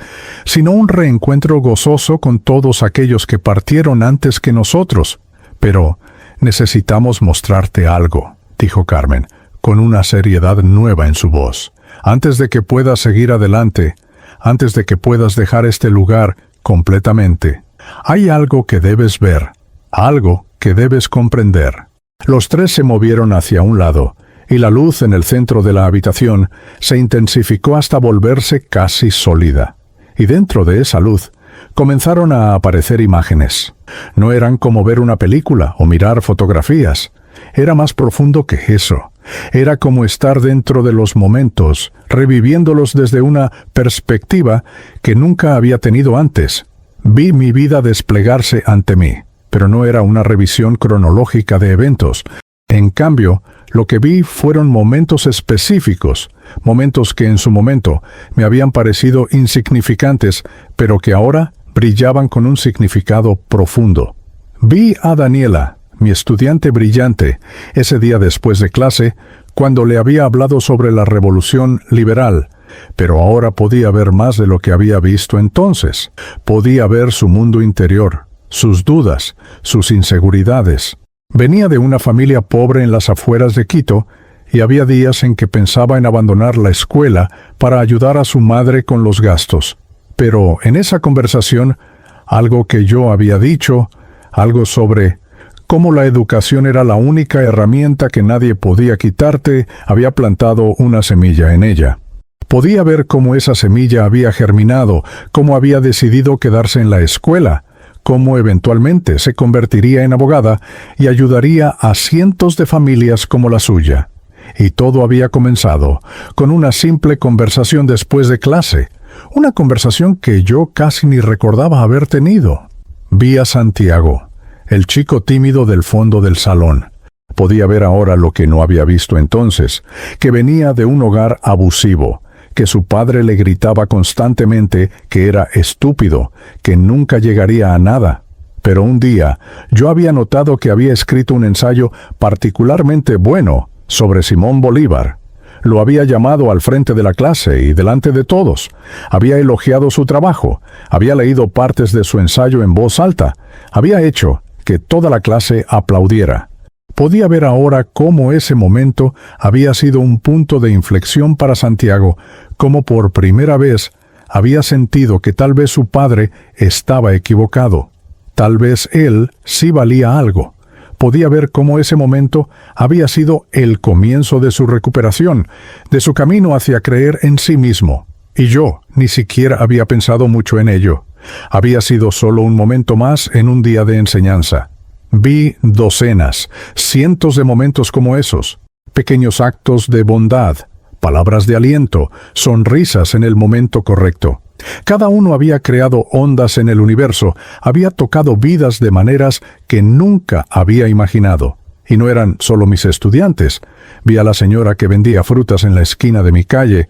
A: sino un reencuentro gozoso con todos aquellos que partieron antes que nosotros. Pero necesitamos mostrarte algo, dijo Carmen, con una seriedad nueva en su voz. Antes de que puedas seguir adelante, antes de que puedas dejar este lugar completamente, hay algo que debes ver, algo que debes comprender. Los tres se movieron hacia un lado, y la luz en el centro de la habitación se intensificó hasta volverse casi sólida. Y dentro de esa luz comenzaron a aparecer imágenes. No eran como ver una película o mirar fotografías. Era más profundo que eso. Era como estar dentro de los momentos, reviviéndolos desde una perspectiva que nunca había tenido antes. Vi mi vida desplegarse ante mí, pero no era una revisión cronológica de eventos. En cambio, lo que vi fueron momentos específicos, momentos que en su momento me habían parecido insignificantes, pero que ahora brillaban con un significado profundo. Vi a Daniela, mi estudiante brillante, ese día después de clase, cuando le había hablado sobre la revolución liberal, pero ahora podía ver más de lo que había visto entonces. Podía ver su mundo interior, sus dudas, sus inseguridades. Venía de una familia pobre en las afueras de Quito, y había días en que pensaba en abandonar la escuela para ayudar a su madre con los gastos. Pero en esa conversación, algo que yo había dicho, algo sobre cómo la educación era la única herramienta que nadie podía quitarte, había plantado una semilla en ella. Podía ver cómo esa semilla había germinado, cómo había decidido quedarse en la escuela, cómo eventualmente se convertiría en abogada y ayudaría a cientos de familias como la suya. Y todo había comenzado con una simple conversación después de clase, una conversación que yo casi ni recordaba haber tenido. Vi a Santiago, el chico tímido del fondo del salón. Podía ver ahora lo que no había visto entonces, que venía de un hogar abusivo, que su padre le gritaba constantemente que era estúpido, que nunca llegaría a nada. Pero un día yo había notado que había escrito un ensayo particularmente bueno sobre Simón Bolívar. Lo había llamado al frente de la clase y delante de todos. Había elogiado su trabajo, había leído partes de su ensayo en voz alta, había hecho que toda la clase aplaudiera. Podía ver ahora cómo ese momento había sido un punto de inflexión para Santiago, cómo por primera vez había sentido que tal vez su padre estaba equivocado. Tal vez él sí valía algo. Podía ver cómo ese momento había sido el comienzo de su recuperación, de su camino hacia creer en sí mismo. Y yo ni siquiera había pensado mucho en ello. Había sido solo un momento más en un día de enseñanza. Vi docenas, cientos de momentos como esos, pequeños actos de bondad, palabras de aliento, sonrisas en el momento correcto. Cada uno había creado ondas en el universo, había tocado vidas de maneras que nunca había imaginado. Y no eran solo mis estudiantes. Vi a la señora que vendía frutas en la esquina de mi calle,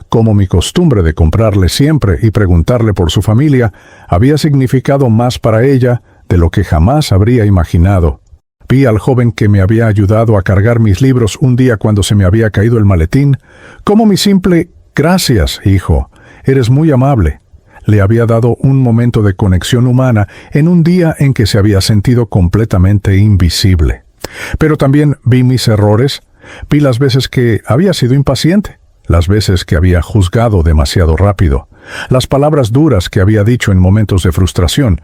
A: como mi costumbre de comprarle siempre y preguntarle por su familia había significado más para ella de lo que jamás habría imaginado. Vi al joven que me había ayudado a cargar mis libros un día cuando se me había caído el maletín, como mi simple «Gracias, hijo, eres muy amable» le había dado un momento de conexión humana en un día en que se había sentido completamente invisible. Pero también vi mis errores, vi las veces que había sido impaciente, las veces que había juzgado demasiado rápido, las palabras duras que había dicho en momentos de frustración.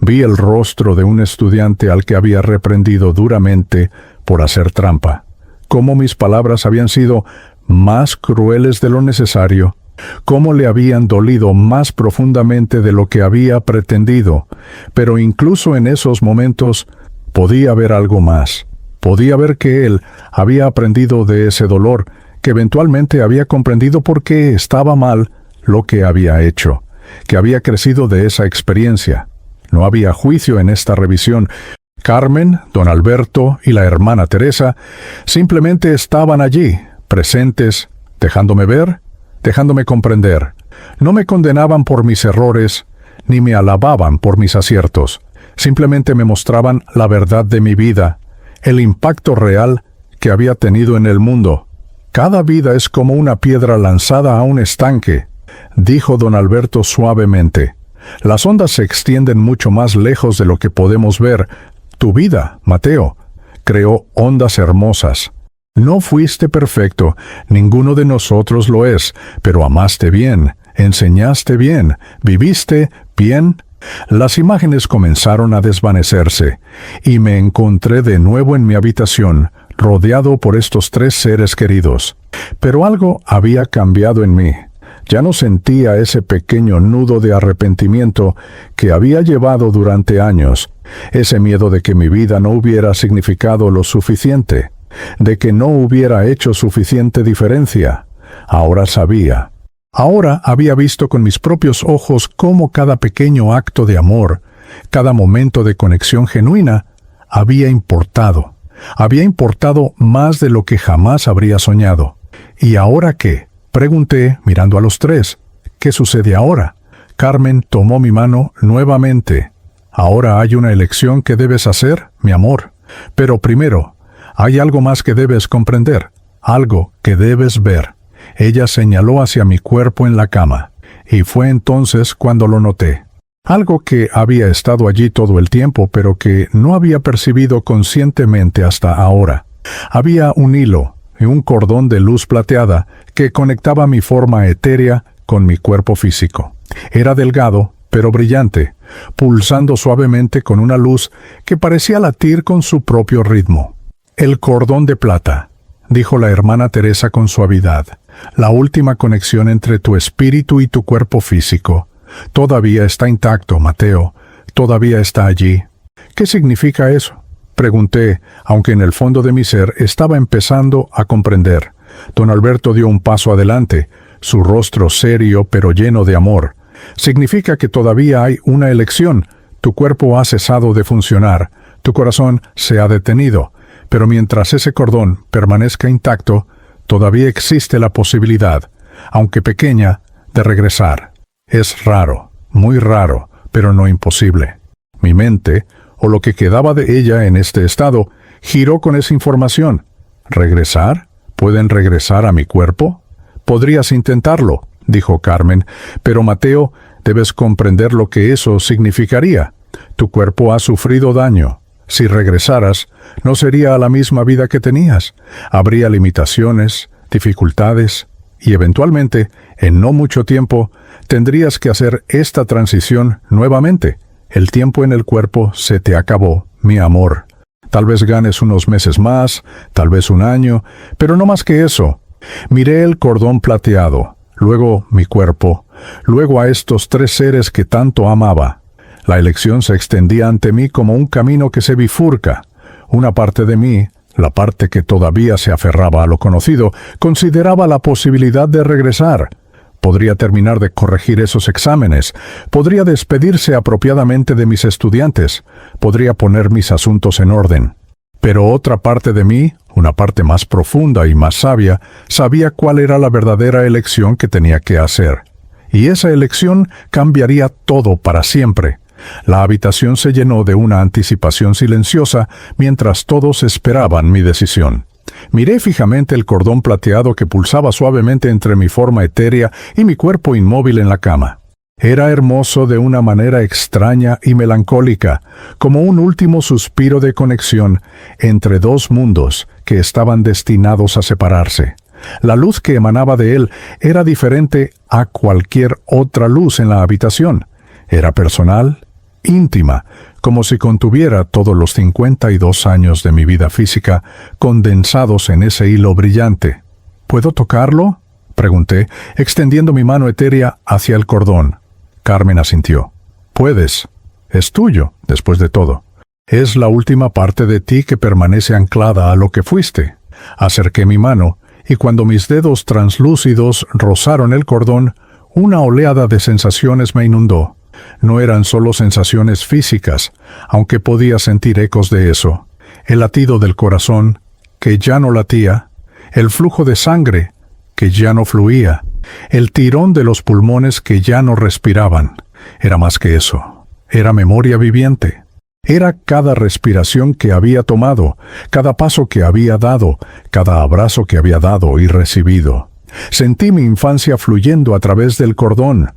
A: Vi el rostro de un estudiante al que había reprendido duramente por hacer trampa, cómo mis palabras habían sido más crueles de lo necesario, cómo le habían dolido más profundamente de lo que había pretendido, pero incluso en esos momentos podía ver algo más. Podía ver que él había aprendido de ese dolor, que eventualmente había comprendido por qué estaba mal lo que había hecho, que había crecido de esa experiencia. No había juicio en esta revisión. Carmen, don Alberto y la hermana Teresa simplemente estaban allí, presentes, dejándome ver, dejándome comprender. No me condenaban por mis errores, ni me alababan por mis aciertos. Simplemente me mostraban la verdad de mi vida, el impacto real que había tenido en el mundo. Cada vida es como una piedra lanzada a un estanque, dijo don Alberto suavemente. Las ondas se extienden mucho más lejos de lo que podemos ver. Tu vida, Mateo, creó ondas hermosas. No fuiste perfecto, ninguno de nosotros lo es, pero amaste bien, enseñaste bien, viviste bien. Las imágenes comenzaron a desvanecerse, y me encontré de nuevo en mi habitación, rodeado por estos 3 seres queridos. Pero algo había cambiado en mí. Ya no sentía ese pequeño nudo de arrepentimiento que había llevado durante años, ese miedo de que mi vida no hubiera significado lo suficiente, de que no hubiera hecho suficiente diferencia. Ahora sabía. Ahora había visto con mis propios ojos cómo cada pequeño acto de amor, cada momento de conexión genuina, había importado. Había importado más de lo que jamás habría soñado. ¿Y ahora qué? Pregunté, mirando a los 3. ¿Qué sucede ahora? Carmen tomó mi mano nuevamente. Ahora hay una elección que debes hacer, mi amor. Pero primero, hay algo más que debes comprender, algo que debes ver. Ella señaló hacia mi cuerpo en la cama, y fue entonces cuando lo noté. Algo que había estado allí todo el tiempo, pero que no había percibido conscientemente hasta ahora. Había un hilo y un cordón de luz plateada que conectaba mi forma etérea con mi cuerpo físico. Era delgado, pero brillante, pulsando suavemente con una luz que parecía latir con su propio ritmo. El cordón de plata, dijo la hermana Teresa con suavidad, la última conexión entre tu espíritu y tu cuerpo físico. Todavía está intacto, Mateo. Todavía está allí. ¿Qué significa eso? Pregunté, aunque en el fondo de mi ser estaba empezando a comprender. Don Alberto dio un paso adelante, su rostro serio pero lleno de amor. Significa que todavía hay una elección. Tu cuerpo ha cesado de funcionar. Tu corazón se ha detenido. Pero mientras ese cordón permanezca intacto, todavía existe la posibilidad, aunque pequeña, de regresar. Es raro, muy raro, pero no imposible. Mi mente, o lo que quedaba de ella en este estado, giró con esa información. ¿Regresar? ¿Pueden regresar a mi cuerpo? Podrías intentarlo, dijo Carmen, pero Mateo, debes comprender lo que eso significaría. Tu cuerpo ha sufrido daño. Si regresaras, no sería la misma vida que tenías. Habría limitaciones, dificultades, y eventualmente, en no mucho tiempo, tendrías que hacer esta transición nuevamente. El tiempo en el cuerpo se te acabó, mi amor. Tal vez ganes unos meses más, tal vez un año, pero no más que eso. Miré el cordón plateado, luego mi cuerpo, luego a estos 3 seres que tanto amaba. La elección se extendía ante mí como un camino que se bifurca. Una parte de mí, la parte que todavía se aferraba a lo conocido, consideraba la posibilidad de regresar. Podría terminar de corregir esos exámenes, podría despedirse apropiadamente de mis estudiantes, podría poner mis asuntos en orden. Pero otra parte de mí, una parte más profunda y más sabia, sabía cuál era la verdadera elección que tenía que hacer. Y esa elección cambiaría todo para siempre. La habitación se llenó de una anticipación silenciosa mientras todos esperaban mi decisión. Miré fijamente el cordón plateado que pulsaba suavemente entre mi forma etérea y mi cuerpo inmóvil en la cama. Era hermoso de una manera extraña y melancólica, como un último suspiro de conexión entre 2 mundos que estaban destinados a separarse. La luz que emanaba de él era diferente a cualquier otra luz en la habitación. Era personal, íntima, como si contuviera todos los 52 años de mi vida física condensados en ese hilo brillante. ¿Puedo tocarlo?, pregunté, extendiendo mi mano etérea hacia el cordón. Carmen asintió. Puedes. Es tuyo, después de todo. Es la última parte de ti que permanece anclada a lo que fuiste. Acerqué mi mano, y cuando mis dedos translúcidos rozaron el cordón, una oleada de sensaciones me inundó. No eran solo sensaciones físicas, aunque podía sentir ecos de eso. El latido del corazón, que ya no latía, el flujo de sangre, que ya no fluía, el tirón de los pulmones que ya no respiraban. Era más que eso. Era memoria viviente. Era cada respiración que había tomado, cada paso que había dado, cada abrazo que había dado y recibido. Sentí mi infancia fluyendo a través del cordón.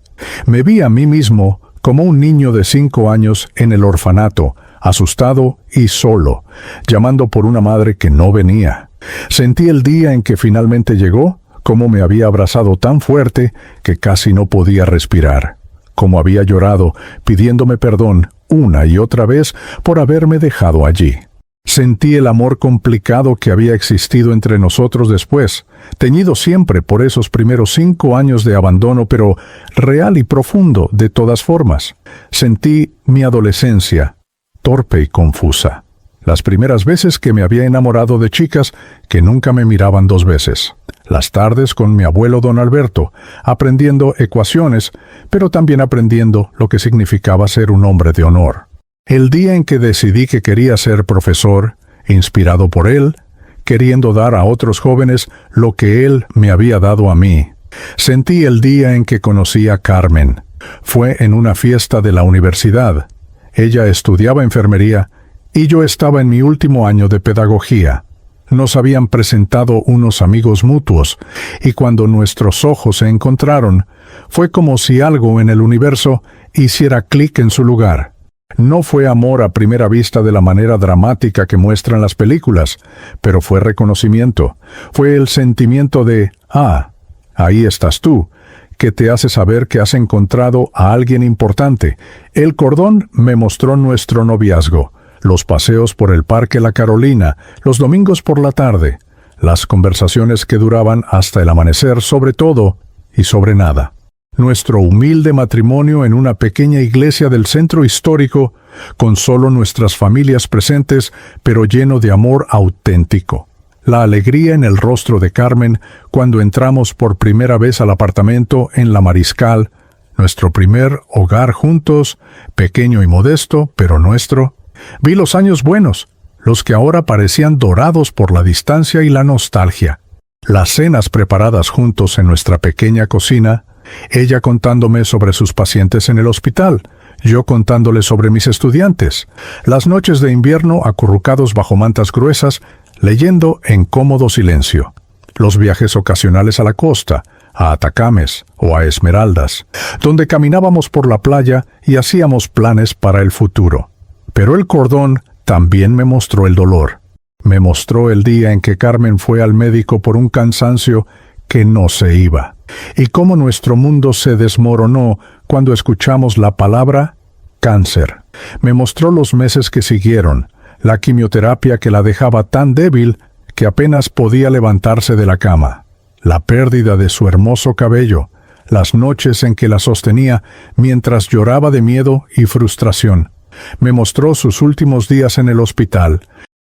A: Me vi a mí mismo como un niño de 5 años en el orfanato, asustado y solo, llamando por una madre que no venía. Sentí el día en que finalmente llegó, cómo me había abrazado tan fuerte que casi no podía respirar, cómo había llorado pidiéndome perdón una y otra vez por haberme dejado allí. Sentí el amor complicado que había existido entre nosotros después, teñido siempre por esos primeros 5 años de abandono, pero real y profundo de todas formas. Sentí mi adolescencia, torpe y confusa. Las primeras veces que me había enamorado de chicas que nunca me miraban 2 veces. Las tardes con mi abuelo don Alberto, aprendiendo ecuaciones, pero también aprendiendo lo que significaba ser un hombre de honor. El día en que decidí que quería ser profesor, inspirado por él, queriendo dar a otros jóvenes lo que él me había dado a mí. Sentí el día en que conocí a Carmen. Fue en una fiesta de la universidad. Ella estudiaba enfermería y yo estaba en mi último año de pedagogía. Nos habían presentado unos amigos mutuos, y cuando nuestros ojos se encontraron, fue como si algo en el universo hiciera clic en su lugar. No fue amor a primera vista de la manera dramática que muestran las películas, pero fue reconocimiento. Fue el sentimiento de, ahí estás tú, que te hace saber que has encontrado a alguien importante. El cordón me mostró nuestro noviazgo, los paseos por el Parque La Carolina, los domingos por la tarde, las conversaciones que duraban hasta el amanecer sobre todo y sobre nada. Nuestro humilde matrimonio en una pequeña iglesia del centro histórico, con solo nuestras familias presentes, pero lleno de amor auténtico. La alegría en el rostro de Carmen cuando entramos por primera vez al apartamento en La Mariscal, nuestro primer hogar juntos, pequeño y modesto, pero nuestro. Vi los años buenos, los que ahora parecían dorados por la distancia y la nostalgia. Las cenas preparadas juntos en nuestra pequeña cocina, ella contándome sobre sus pacientes en el hospital, yo contándole sobre mis estudiantes, las noches de invierno acurrucados bajo mantas gruesas, leyendo en cómodo silencio, los viajes ocasionales a la costa, a Atacames o a Esmeraldas, donde caminábamos por la playa y hacíamos planes para el futuro. Pero el cordón también me mostró el dolor. Me mostró el día en que Carmen fue al médico por un cansancio que no se iba, y cómo nuestro mundo se desmoronó cuando escuchamos la palabra cáncer. Me mostró los meses que siguieron, la quimioterapia que la dejaba tan débil que apenas podía levantarse de la cama, la pérdida de su hermoso cabello, las noches en que la sostenía mientras lloraba de miedo y frustración. Me mostró sus últimos días en el hospital,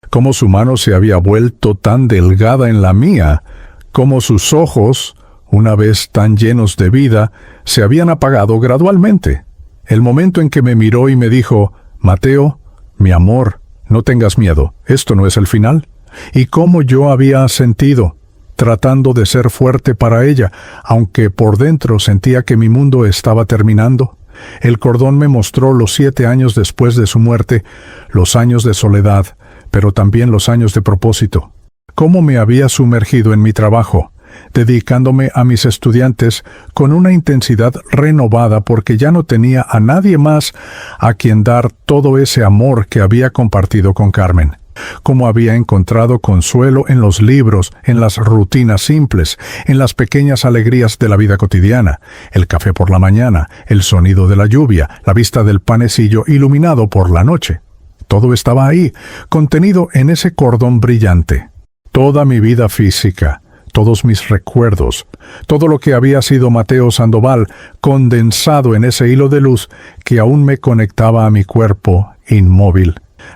A: cómo su mano se había vuelto tan delgada en la mía, cómo sus ojos, una vez tan llenos de vida, se habían apagado gradualmente. El momento en que me miró y me dijo, «Mateo, mi amor, no tengas miedo, esto no es el final». Y cómo yo había sentido, tratando de ser fuerte para ella, aunque por dentro sentía que mi mundo estaba terminando. El cordón me mostró los 7 años después de su muerte, los años de soledad, pero también los años de propósito. Cómo me había sumergido en mi trabajo, dedicándome a mis estudiantes con una intensidad renovada porque ya no tenía a nadie más a quien dar todo ese amor que había compartido con Carmen. Cómo había encontrado consuelo en los libros, en las rutinas simples, en las pequeñas alegrías de la vida cotidiana, el café por la mañana, el sonido de la lluvia, la vista del panecillo iluminado por la noche. Todo estaba ahí, contenido en ese cordón brillante. Toda mi vida física, todos mis recuerdos, todo lo que había sido Mateo Sandoval, condensado en ese hilo de luz que aún me conectaba a mi cuerpo inmóvil.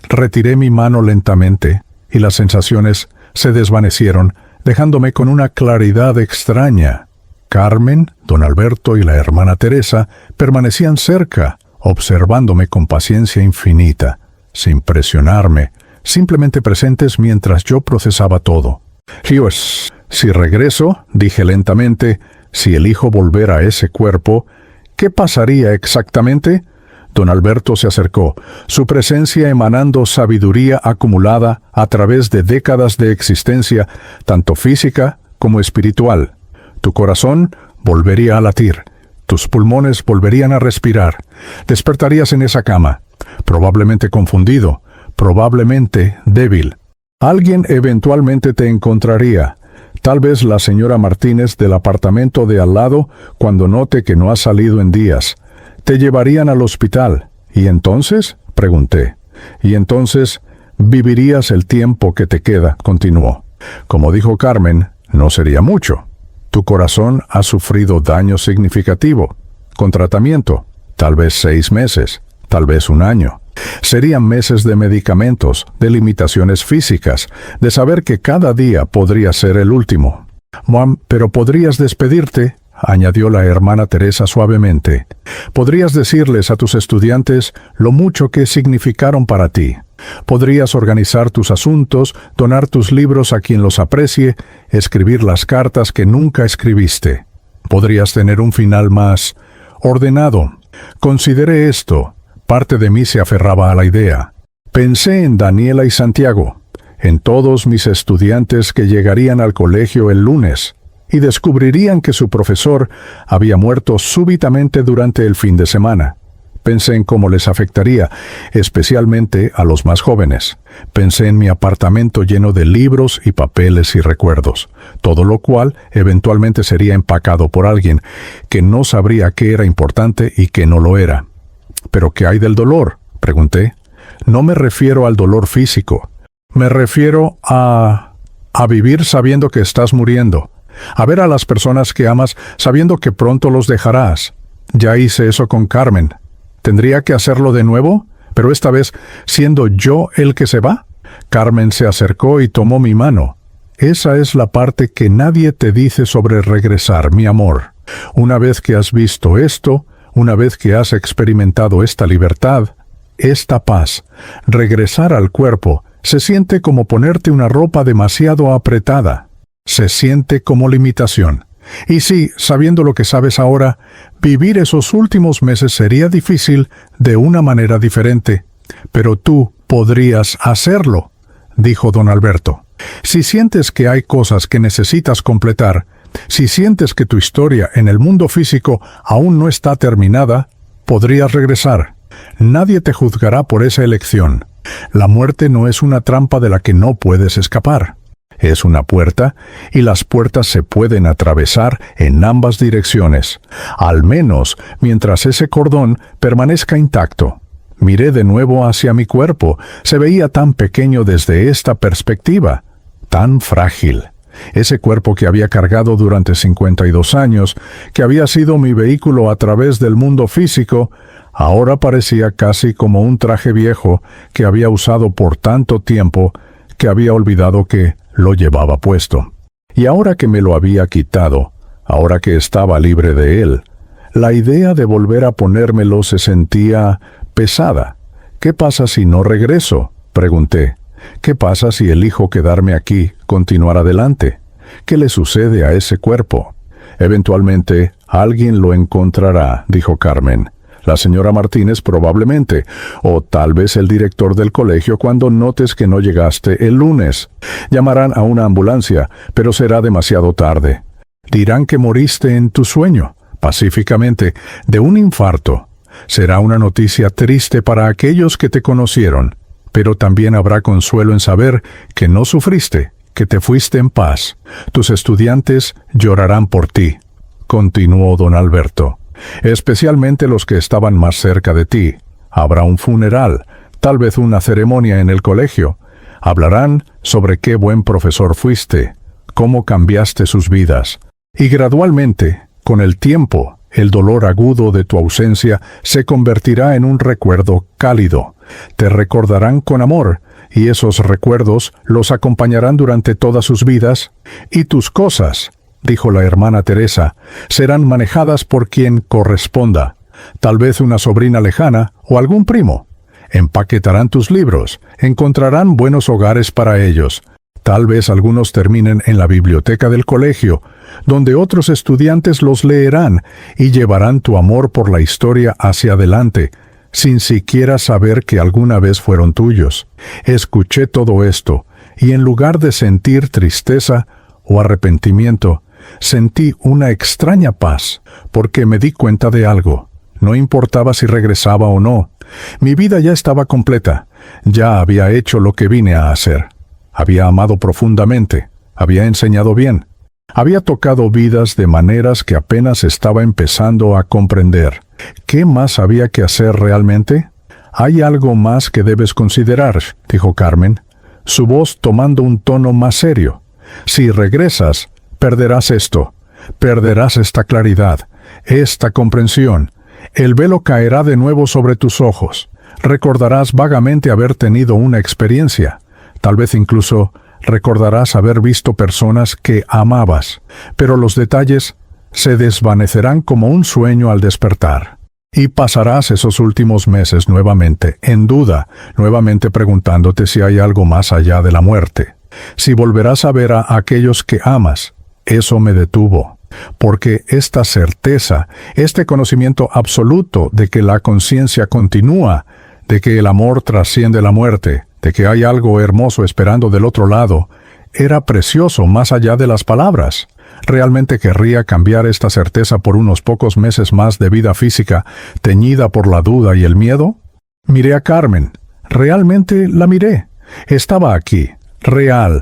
A: Retiré mi mano lentamente, y las sensaciones se desvanecieron, dejándome con una claridad extraña. Carmen, don Alberto y la hermana Teresa permanecían cerca, observándome con paciencia infinita, sin presionarme, simplemente presentes mientras yo procesaba todo. Dios, si regreso, dije lentamente, si elijo volver a ese cuerpo, ¿qué pasaría exactamente? Don Alberto se acercó, su presencia emanando sabiduría acumulada a través de décadas de existencia, tanto física como espiritual. Tu corazón volvería a latir, tus pulmones volverían a respirar, despertarías en esa cama, probablemente confundido, probablemente débil. Alguien eventualmente te encontraría, tal vez la señora Martínez del apartamento de al lado, cuando note que no has salido en días. Te llevarían al hospital. ¿Y entonces? Pregunté. Y entonces vivirías el tiempo que te queda, continuó. Como dijo Carmen, no sería mucho. Tu corazón ha sufrido daño significativo. Con tratamiento, tal vez 6 meses, tal vez 1 año. Serían meses de medicamentos, de limitaciones físicas, de saber que cada día podría ser el último. Pero podrías despedirte, añadió la hermana Teresa suavemente. Podrías decirles a tus estudiantes lo mucho que significaron para ti. Podrías organizar tus asuntos, donar tus libros a quien los aprecie, escribir las cartas que nunca escribiste. Podrías tener un final más ordenado. Consideré esto. Parte de mí se aferraba a la idea. Pensé en Daniela y Santiago, en todos mis estudiantes que llegarían al colegio el lunes y descubrirían que su profesor había muerto súbitamente durante el fin de semana. Pensé en cómo les afectaría, especialmente a los más jóvenes. Pensé en mi apartamento lleno de libros y papeles y recuerdos, todo lo cual eventualmente sería empacado por alguien que no sabría qué era importante y qué no lo era. ¿Pero qué hay del dolor?, pregunté. No me refiero al dolor físico. Me refiero a vivir sabiendo que estás muriendo, a ver a las personas que amas sabiendo que pronto los dejarás. Ya hice eso con Carmen. ¿Tendría que hacerlo de nuevo? Pero esta vez siendo yo el que se va. Carmen se acercó y tomó mi mano. Esa es la parte que nadie te dice sobre regresar, mi amor. Una vez que has visto esto, una vez que has experimentado esta libertad, esta paz, regresar al cuerpo, se siente como ponerte una ropa demasiado apretada. Se siente como limitación. Y sí, sabiendo lo que sabes ahora, vivir esos últimos meses sería difícil de una manera diferente. Pero tú podrías hacerlo, dijo don Alberto. Si sientes que hay cosas que necesitas completar, si sientes que tu historia en el mundo físico aún no está terminada, podrías regresar. Nadie te juzgará por esa elección. La muerte no es una trampa de la que no puedes escapar. Es una puerta, y las puertas se pueden atravesar en ambas direcciones, al menos mientras ese cordón permanezca intacto. Miré de nuevo hacia mi cuerpo. Se veía tan pequeño desde esta perspectiva, tan frágil. Ese cuerpo que había cargado durante 52 años, que había sido mi vehículo a través del mundo físico, ahora parecía casi como un traje viejo que había usado por tanto tiempo que había olvidado que lo llevaba puesto. Y ahora que me lo había quitado, ahora que estaba libre de él, la idea de volver a ponérmelo se sentía pesada. ¿Qué pasa si no regreso?, pregunté. ¿Qué pasa si elijo quedarme aquí, continuar adelante? ¿Qué le sucede a ese cuerpo? Eventualmente, alguien lo encontrará, dijo Carmen. La señora Martínez probablemente, o tal vez el director del colegio cuando notes que no llegaste el lunes. Llamarán a una ambulancia, pero será demasiado tarde. Dirán que moriste en tu sueño, pacíficamente, de un infarto. Será una noticia triste para aquellos que te conocieron, pero también habrá consuelo en saber que no sufriste, que te fuiste en paz. Tus estudiantes llorarán por ti, continuó don Alberto. Especialmente los que estaban más cerca de ti. Habrá un funeral, tal vez una ceremonia en el colegio. Hablarán sobre qué buen profesor fuiste, cómo cambiaste sus vidas. Y gradualmente, con el tiempo, el dolor agudo de tu ausencia se convertirá en un recuerdo cálido. Te recordarán con amor, y esos recuerdos los acompañarán durante todas sus vidas. Y tus cosas, dijo la hermana Teresa, serán manejadas por quien corresponda. Tal vez una sobrina lejana o algún primo. Empaquetarán tus libros, encontrarán buenos hogares para ellos. Tal vez algunos terminen en la biblioteca del colegio, donde otros estudiantes los leerán y llevarán tu amor por la historia hacia adelante, sin siquiera saber que alguna vez fueron tuyos. Escuché todo esto, y en lugar de sentir tristeza o arrepentimiento, sentí una extraña paz, porque me di cuenta de algo. No importaba si regresaba o no. Mi vida ya estaba completa. Ya había hecho lo que vine a hacer. Había amado profundamente. Había enseñado bien. Había tocado vidas de maneras que apenas estaba empezando a comprender. ¿Qué más había que hacer realmente? Hay algo más que debes considerar, dijo Carmen, su voz tomando un tono más serio. Si regresas, perderás esto. Perderás esta claridad, esta comprensión. El velo caerá de nuevo sobre tus ojos. Recordarás vagamente haber tenido una experiencia. Tal vez incluso recordarás haber visto personas que amabas, pero los detalles se desvanecerán como un sueño al despertar. Y pasarás esos últimos meses nuevamente en duda, nuevamente preguntándote si hay algo más allá de la muerte. Si volverás a ver a aquellos que amas. Eso me detuvo, porque esta certeza, este conocimiento absoluto de que la conciencia continúa, de que el amor trasciende la muerte, de que hay algo hermoso esperando del otro lado, era precioso más allá de las palabras. ¿Realmente querría cambiar esta certeza por unos pocos meses más de vida física, teñida por la duda y el miedo? Miré a Carmen. Realmente la miré. Estaba aquí, real,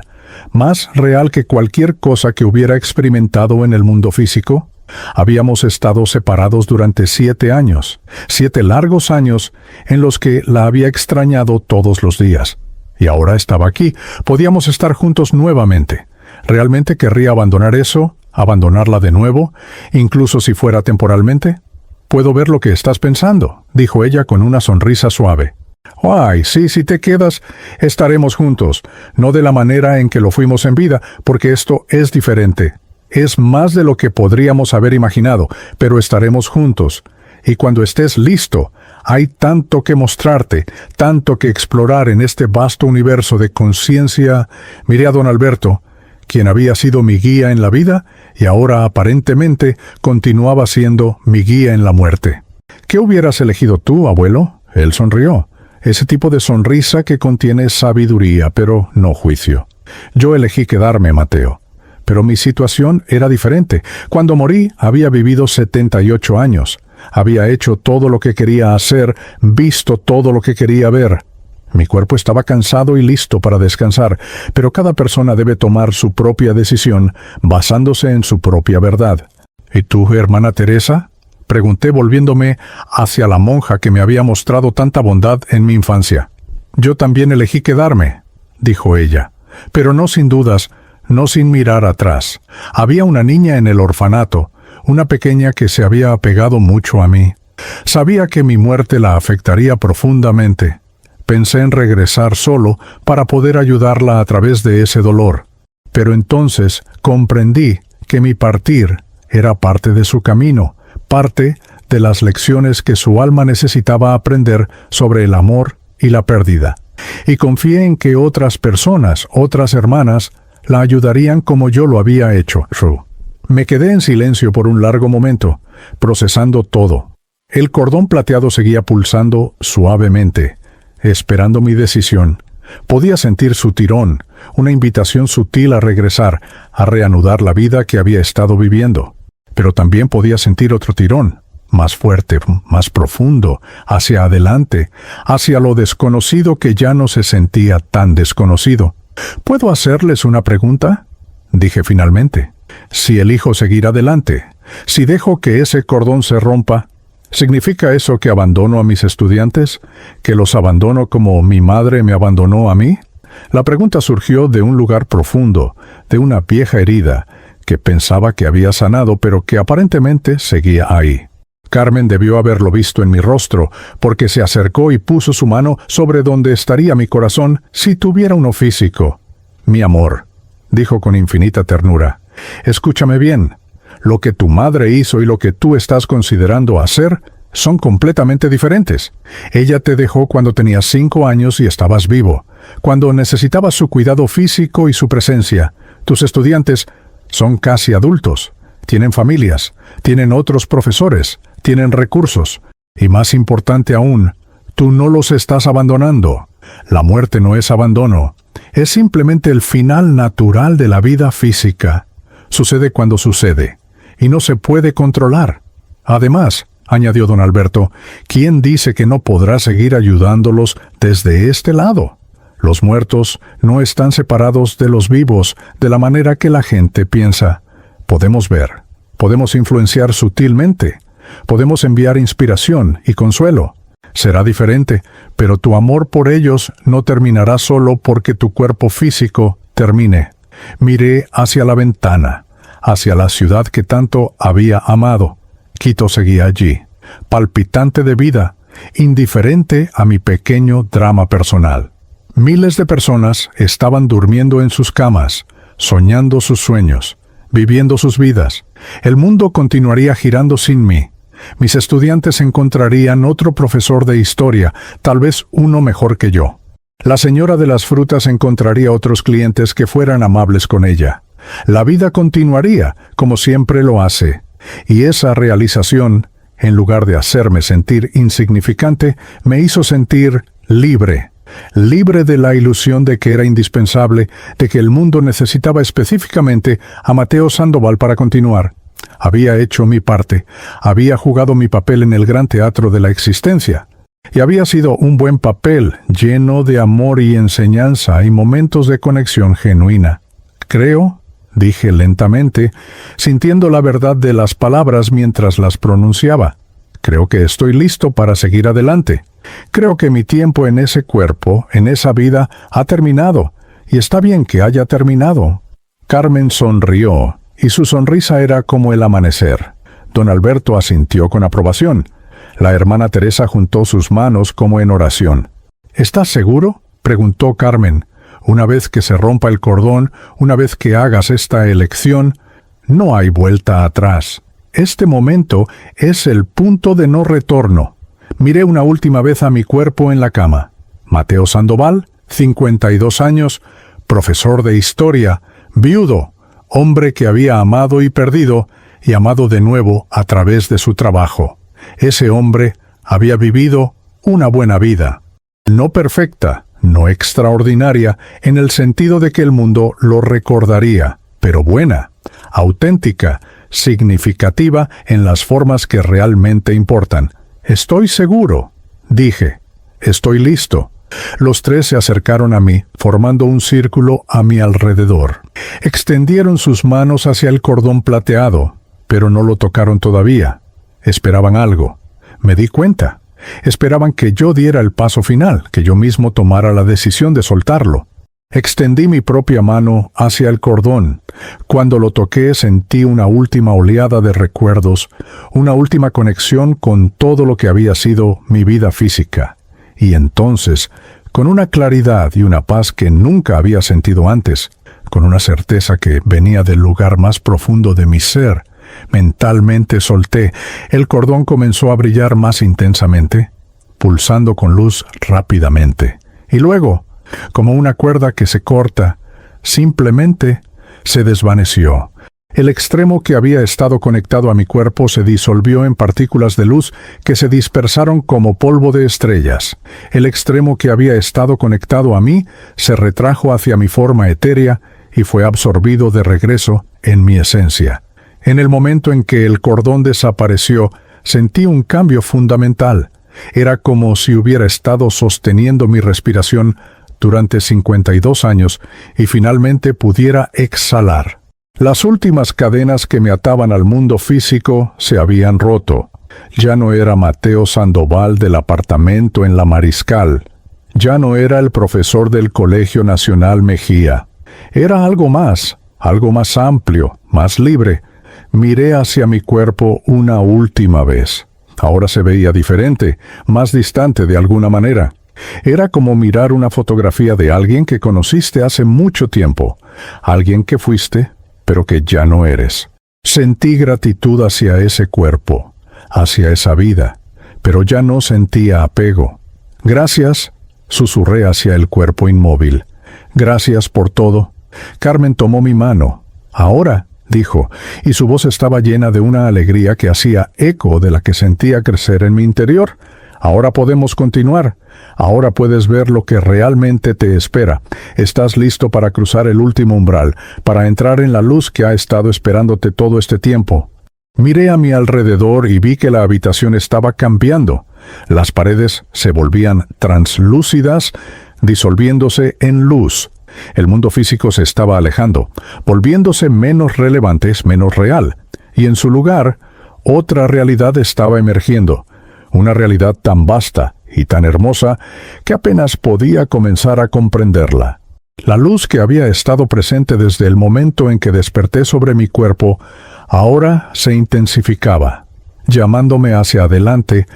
A: más real que cualquier cosa que hubiera experimentado en el mundo físico. Habíamos estado separados durante 7 años, 7 largos años en los que la había extrañado todos los días. Y ahora estaba aquí, podíamos estar juntos nuevamente. ¿Realmente querría abandonar eso? ¿Abandonarla de nuevo? ¿Incluso si fuera temporalmente? Puedo ver lo que estás pensando, dijo ella con una sonrisa suave. Ay, sí, si te quedas, estaremos juntos, no de la manera en que lo fuimos en vida, porque esto es diferente. Es más de lo que podríamos haber imaginado, pero estaremos juntos. Y cuando estés listo, hay tanto que mostrarte, tanto que explorar en este vasto universo de conciencia. Miré a don Alberto, quien había sido mi guía en la vida y ahora aparentemente continuaba siendo mi guía en la muerte. ¿Qué hubieras elegido tú, abuelo? Él sonrió. Ese tipo de sonrisa que contiene sabiduría, pero no juicio. Yo elegí quedarme, Mateo. Pero mi situación era diferente. Cuando morí, había vivido 78 años. Había hecho todo lo que quería hacer, visto todo lo que quería ver. Mi cuerpo estaba cansado y listo para descansar, pero cada persona debe tomar su propia decisión basándose en su propia verdad. ¿Y tú, hermana Teresa? Pregunté volviéndome hacia la monja que me había mostrado tanta bondad en mi infancia. Yo también elegí quedarme, dijo ella, pero no sin dudas, no sin mirar atrás. Había una niña en el orfanato, una pequeña que se había apegado mucho a mí. Sabía que mi muerte la afectaría profundamente. Pensé en regresar solo para poder ayudarla a través de ese dolor. Pero entonces comprendí que mi partir era parte de su camino, parte de las lecciones que su alma necesitaba aprender sobre el amor y la pérdida. Y confié en que otras personas, otras hermanas, la ayudarían como yo lo había hecho. Me quedé en silencio por un largo momento, procesando todo. El cordón plateado seguía pulsando suavemente, esperando mi decisión. Podía sentir su tirón, una invitación sutil a regresar, a reanudar la vida que había estado viviendo. Pero también podía sentir otro tirón, más fuerte, más profundo, hacia adelante, hacia lo desconocido que ya no se sentía tan desconocido. ¿Puedo hacerles una pregunta?, dije finalmente. Si elijo seguir adelante, si dejo que ese cordón se rompa, ¿significa eso que abandono a mis estudiantes? ¿Que los abandono como mi madre me abandonó a mí? La pregunta surgió de un lugar profundo, de una vieja herida, que pensaba que había sanado, pero que aparentemente seguía ahí. Carmen debió haberlo visto en mi rostro, porque se acercó y puso su mano sobre donde estaría mi corazón si tuviera uno físico. «Mi amor», dijo con infinita ternura, «escúchame bien. Lo que tu madre hizo y lo que tú estás considerando hacer son completamente diferentes. Ella te dejó cuando tenías 5 años y estabas vivo, cuando necesitabas su cuidado físico y su presencia. Tus estudiantes son casi adultos, tienen familias, tienen otros profesores, tienen recursos. Y más importante aún, tú no los estás abandonando. La muerte no es abandono, es simplemente el final natural de la vida física. Sucede cuando sucede, y no se puede controlar. Además, añadió don Alberto, ¿quién dice que no podrá seguir ayudándolos desde este lado? Los muertos no están separados de los vivos de la manera que la gente piensa. Podemos ver, podemos influenciar sutilmente, podemos enviar inspiración y consuelo. Será diferente, pero tu amor por ellos no terminará solo porque tu cuerpo físico termine. Miré hacia la ventana, hacia la ciudad que tanto había amado. Quito seguía allí, palpitante de vida, indiferente a mi pequeño drama personal. Miles de personas estaban durmiendo en sus camas, soñando sus sueños, viviendo sus vidas. El mundo continuaría girando sin mí. Mis estudiantes encontrarían otro profesor de historia, tal vez uno mejor que yo. La señora de las frutas encontraría otros clientes que fueran amables con ella. La vida continuaría, como siempre lo hace. Y esa realización, en lugar de hacerme sentir insignificante, me hizo sentir libre. Libre de la ilusión de que era indispensable, de que el mundo necesitaba específicamente a Mateo Sandoval para continuar. Había hecho mi parte, había jugado mi papel en el gran teatro de la existencia. Y había sido un buen papel, lleno de amor y enseñanza y momentos de conexión genuina. Creo, dije lentamente, sintiendo la verdad de las palabras mientras las pronunciaba. Creo que estoy listo para seguir adelante. Creo que mi tiempo en ese cuerpo, en esa vida, ha terminado, y está bien que haya terminado. Carmen sonrió, y su sonrisa era como el amanecer. Don Alberto asintió con aprobación. La hermana Teresa juntó sus manos como en oración. «¿Estás seguro?», preguntó Carmen. «Una vez que se rompa el cordón, una vez que hagas esta elección, no hay vuelta atrás. Este momento es el punto de no retorno». Miré una última vez a mi cuerpo en la cama. Mateo Sandoval, 52 años, profesor de historia, viudo, hombre que había amado y perdido, y amado de nuevo a través de su trabajo. Ese hombre había vivido una buena vida. No perfecta, no extraordinaria, en el sentido de que el mundo lo recordaría, pero buena, auténtica, significativa en las formas que realmente importan. «Estoy seguro», dije. «Estoy listo». Los tres se acercaron a mí, formando un círculo a mi alrededor. Extendieron sus manos hacia el cordón plateado, pero no lo tocaron todavía. Esperaban algo. Me di cuenta. Esperaban que yo diera el paso final, que yo mismo tomara la decisión de soltarlo. Extendí mi propia mano hacia el cordón. Cuando lo toqué sentí una última oleada de recuerdos, una última conexión con todo lo que había sido mi vida física. Y entonces, con una claridad y una paz que nunca había sentido antes, con una certeza que venía del lugar más profundo de mi ser, mentalmente solté. El cordón comenzó a brillar más intensamente, pulsando con luz rápidamente. Y luego, como una cuerda que se corta, simplemente se desvaneció. El extremo que había estado conectado a mi cuerpo se disolvió en partículas de luz que se dispersaron como polvo de estrellas. El extremo que había estado conectado a mí se retrajo hacia mi forma etérea y fue absorbido de regreso en mi esencia. En el momento en que el cordón desapareció, sentí un cambio fundamental. Era como si hubiera estado sosteniendo mi respiración durante 52 años y finalmente pudiera exhalar. Las últimas cadenas que me ataban al mundo físico se habían roto. Ya no era Mateo Sandoval del apartamento en La Mariscal. Ya no era el profesor del Colegio Nacional Mejía. Era algo más amplio, más libre. Miré hacia mi cuerpo una última vez. Ahora se veía diferente, más distante de alguna manera. Era como mirar una fotografía de alguien que conociste hace mucho tiempo, alguien que fuiste, pero que ya no eres. Sentí gratitud hacia ese cuerpo, hacia esa vida, pero ya no sentía apego. Gracias, susurré hacia el cuerpo inmóvil. Gracias por todo. Carmen tomó mi mano. Ahora, dijo, y su voz estaba llena de una alegría que hacía eco de la que sentía crecer en mi interior. Ahora podemos continuar. Ahora puedes ver lo que realmente te espera. Estás listo para cruzar el último umbral, para entrar en la luz que ha estado esperándote todo este tiempo. Miré a mi alrededor y vi que la habitación estaba cambiando. Las paredes se volvían translúcidas, disolviéndose en luz. El mundo físico se estaba alejando, volviéndose menos relevante, menos real, y en su lugar, otra realidad estaba emergiendo, una realidad tan vasta y tan hermosa que apenas podía comenzar a comprenderla. La luz que había estado presente desde el momento en que desperté sobre mi cuerpo, ahora se intensificaba, llamándome hacia adelante,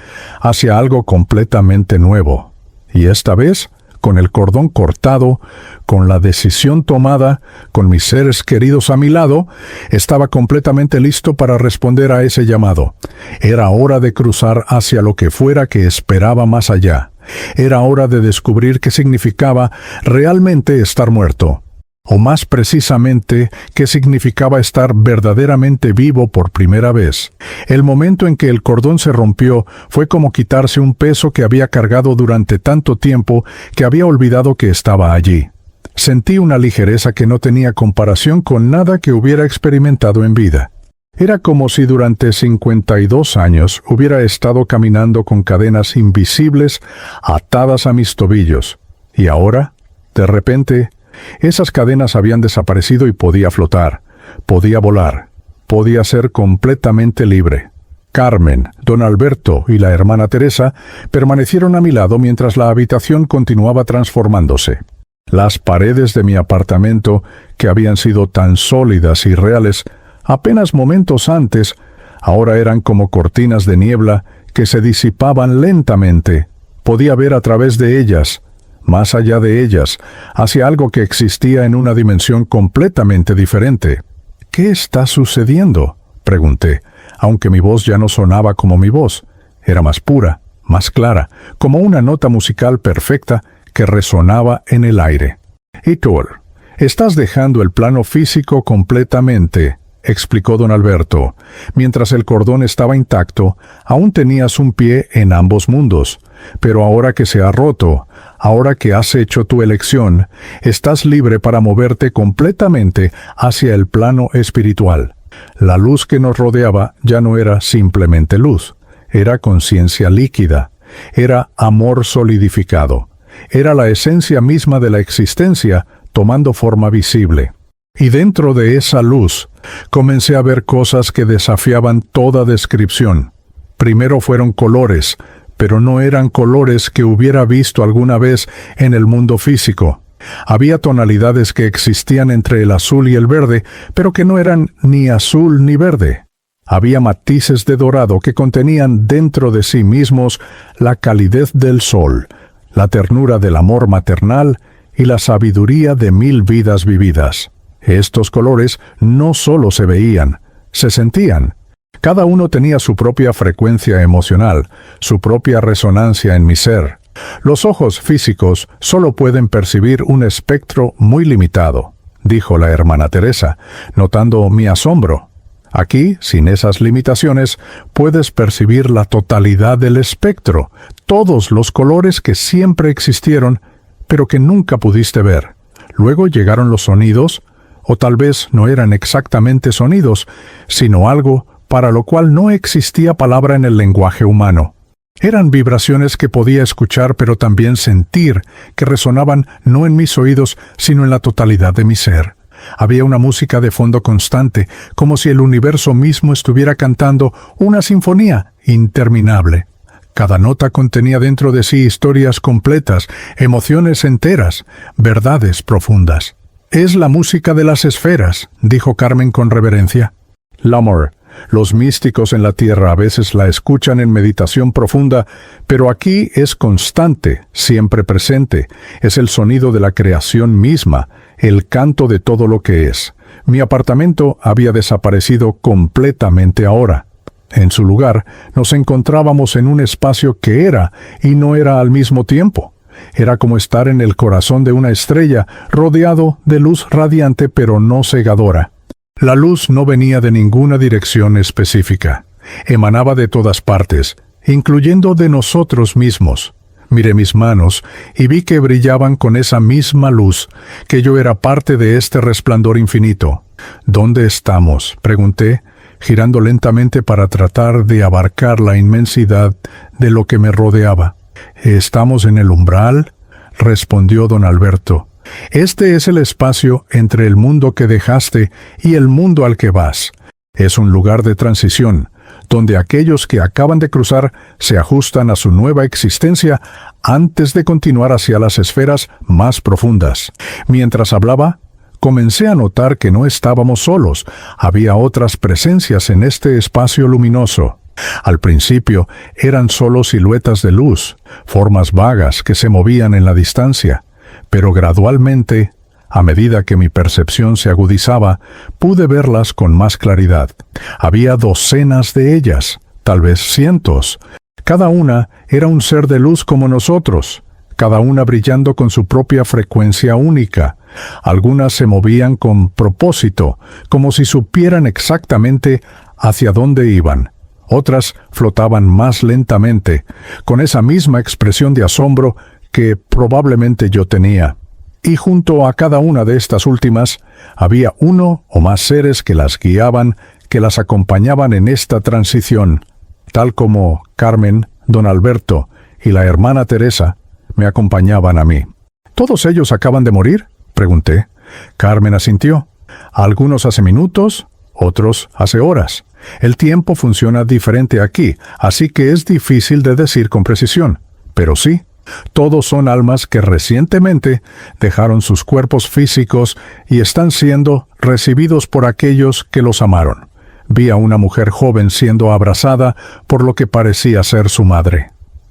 A: hacia algo completamente nuevo. Y esta vez, con el cordón cortado, con la decisión tomada, con mis seres queridos a mi lado, estaba completamente listo para responder a ese llamado. Era hora de cruzar hacia lo que fuera que esperaba más allá. Era hora de descubrir qué significaba realmente estar muerto. O más precisamente, qué significaba estar verdaderamente vivo por primera vez. El momento en que el cordón se rompió fue como quitarse un peso que había cargado durante tanto tiempo que había olvidado que estaba allí. Sentí una ligereza que no tenía comparación con nada que hubiera experimentado en vida. Era como si durante 52 años hubiera estado caminando con cadenas invisibles atadas a mis tobillos. Y ahora, de repente, esas cadenas habían desaparecido y podía flotar, podía volar, podía ser completamente libre. Carmen, don Alberto y la hermana Teresa permanecieron a mi lado mientras la habitación continuaba transformándose. Las paredes de mi apartamento, que habían sido tan sólidas y reales apenas momentos antes, ahora eran como cortinas de niebla que se disipaban lentamente. Podía ver a través de ellas, más allá de ellas, hacia algo que existía en una dimensión completamente diferente. ¿Qué está sucediendo?, pregunté, aunque mi voz ya no sonaba como mi voz. Era más pura, más clara, como una nota musical perfecta que resonaba en el aire. «Hitor, estás dejando el plano físico completamente», explicó don Alberto. «Mientras el cordón estaba intacto, aún tenías un pie en ambos mundos. Pero ahora que se ha roto, ahora que has hecho tu elección, estás libre para moverte completamente hacia el plano espiritual. La luz que nos rodeaba ya no era simplemente luz, era conciencia líquida, era amor solidificado, era la esencia misma de la existencia tomando forma visible. Y dentro de esa luz, comencé a ver cosas que desafiaban toda descripción. Primero fueron colores, pero no eran colores que hubiera visto alguna vez en el mundo físico. Había tonalidades que existían entre el azul y el verde, pero que no eran ni azul ni verde. Había matices de dorado que contenían dentro de sí mismos la calidez del sol, la ternura del amor maternal y la sabiduría de 1000 vidas vividas. Estos colores no solo se veían, se sentían. Cada uno tenía su propia frecuencia emocional, su propia resonancia en mi ser. Los ojos físicos solo pueden percibir un espectro muy limitado, dijo la hermana Teresa, notando mi asombro. Aquí, sin esas limitaciones, puedes percibir la totalidad del espectro, todos los colores que siempre existieron, pero que nunca pudiste ver. Luego llegaron los sonidos, o tal vez no eran exactamente sonidos, sino algo para lo cual no existía palabra en el lenguaje humano. Eran vibraciones que podía escuchar pero también sentir, que resonaban no en mis oídos, sino en la totalidad de mi ser. Había una música de fondo constante, como si el universo mismo estuviera cantando una sinfonía interminable. Cada nota contenía dentro de sí historias completas, emociones enteras, verdades profundas. «Es la música de las esferas», dijo Carmen con reverencia. «L'amor, los místicos en la tierra a veces la escuchan en meditación profunda, pero aquí es constante, siempre presente. Es el sonido de la creación misma, el canto de todo lo que es. Mi apartamento había desaparecido completamente ahora. En su lugar, nos encontrábamos en un espacio que era y no era al mismo tiempo. Era como estar en el corazón de una estrella, rodeado de luz radiante pero no cegadora. La luz no venía de ninguna dirección específica. Emanaba de todas partes, incluyendo de nosotros mismos. Miré mis manos y vi que brillaban con esa misma luz, que yo era parte de este resplandor infinito. «¿Dónde estamos?», pregunté, girando lentamente para tratar de abarcar la inmensidad de lo que me rodeaba. «¿Estamos en el umbral?», respondió don Alberto. «Este es el espacio entre el mundo que dejaste y el mundo al que vas. Es un lugar de transición, donde aquellos que acaban de cruzar se ajustan a su nueva existencia antes de continuar hacia las esferas más profundas». Mientras hablaba, comencé a notar que no estábamos solos. Había otras presencias en este espacio luminoso. Al principio eran solo siluetas de luz, formas vagas que se movían en la distancia, pero gradualmente, a medida que mi percepción se agudizaba, pude verlas con más claridad. Había docenas de ellas, tal vez cientos. Cada una era un ser de luz como nosotros, cada una brillando con su propia frecuencia única. Algunas se movían con propósito, como si supieran exactamente hacia dónde iban. Otras flotaban más lentamente, con esa misma expresión de asombro que probablemente yo tenía. Y junto a cada una de estas últimas, había uno o más seres que las guiaban, que las acompañaban en esta transición, tal como Carmen, don Alberto y la hermana Teresa me acompañaban a mí. «¿Todos ellos acaban de morir?», pregunté. Carmen asintió. «Algunos hace minutos, otros hace horas. El tiempo funciona diferente aquí, así que es difícil de decir con precisión. Pero sí, todos son almas que recientemente dejaron sus cuerpos físicos y están siendo recibidos por aquellos que los amaron». Vi a una mujer joven siendo abrazada por lo que parecía ser su madre.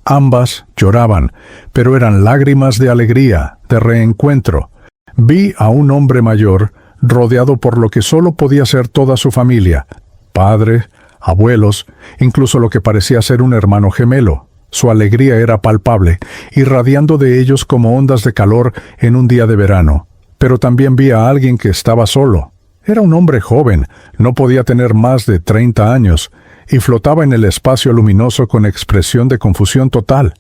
A: Ambas lloraban, pero eran lágrimas de alegría, de reencuentro. Vi a un hombre mayor rodeado por lo que solo podía ser toda su familia, padres, abuelos, incluso lo que parecía ser un hermano gemelo. Su alegría era palpable, irradiando de ellos como ondas de calor en un día de verano. Pero también vi a alguien que estaba solo. Era un hombre joven, no podía tener más de 30 años, y flotaba en el espacio luminoso con expresión de confusión total.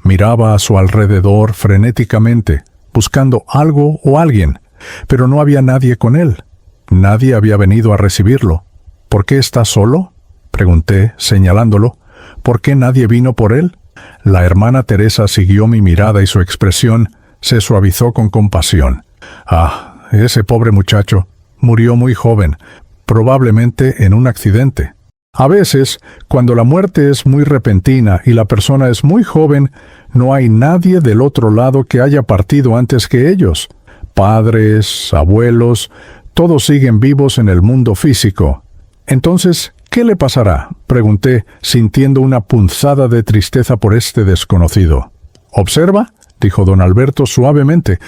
A: Miraba a su alrededor frenéticamente, buscando algo o alguien, pero no había nadie con él. Nadie había venido a recibirlo. «¿Por qué está solo?», pregunté, señalándolo. «¿Por qué nadie vino por él?». La hermana Teresa siguió mi mirada y su expresión se suavizó con compasión. «Ah, ese pobre muchacho murió muy joven, probablemente en un accidente». A veces, cuando la muerte es muy repentina y la persona es muy joven, no hay nadie del otro lado que haya partido antes que ellos. Padres, abuelos, todos siguen vivos en el mundo físico. Entonces, ¿qué le pasará?, pregunté, sintiendo una punzada de tristeza por este desconocido. «¿Observa?», dijo don Alberto suavemente.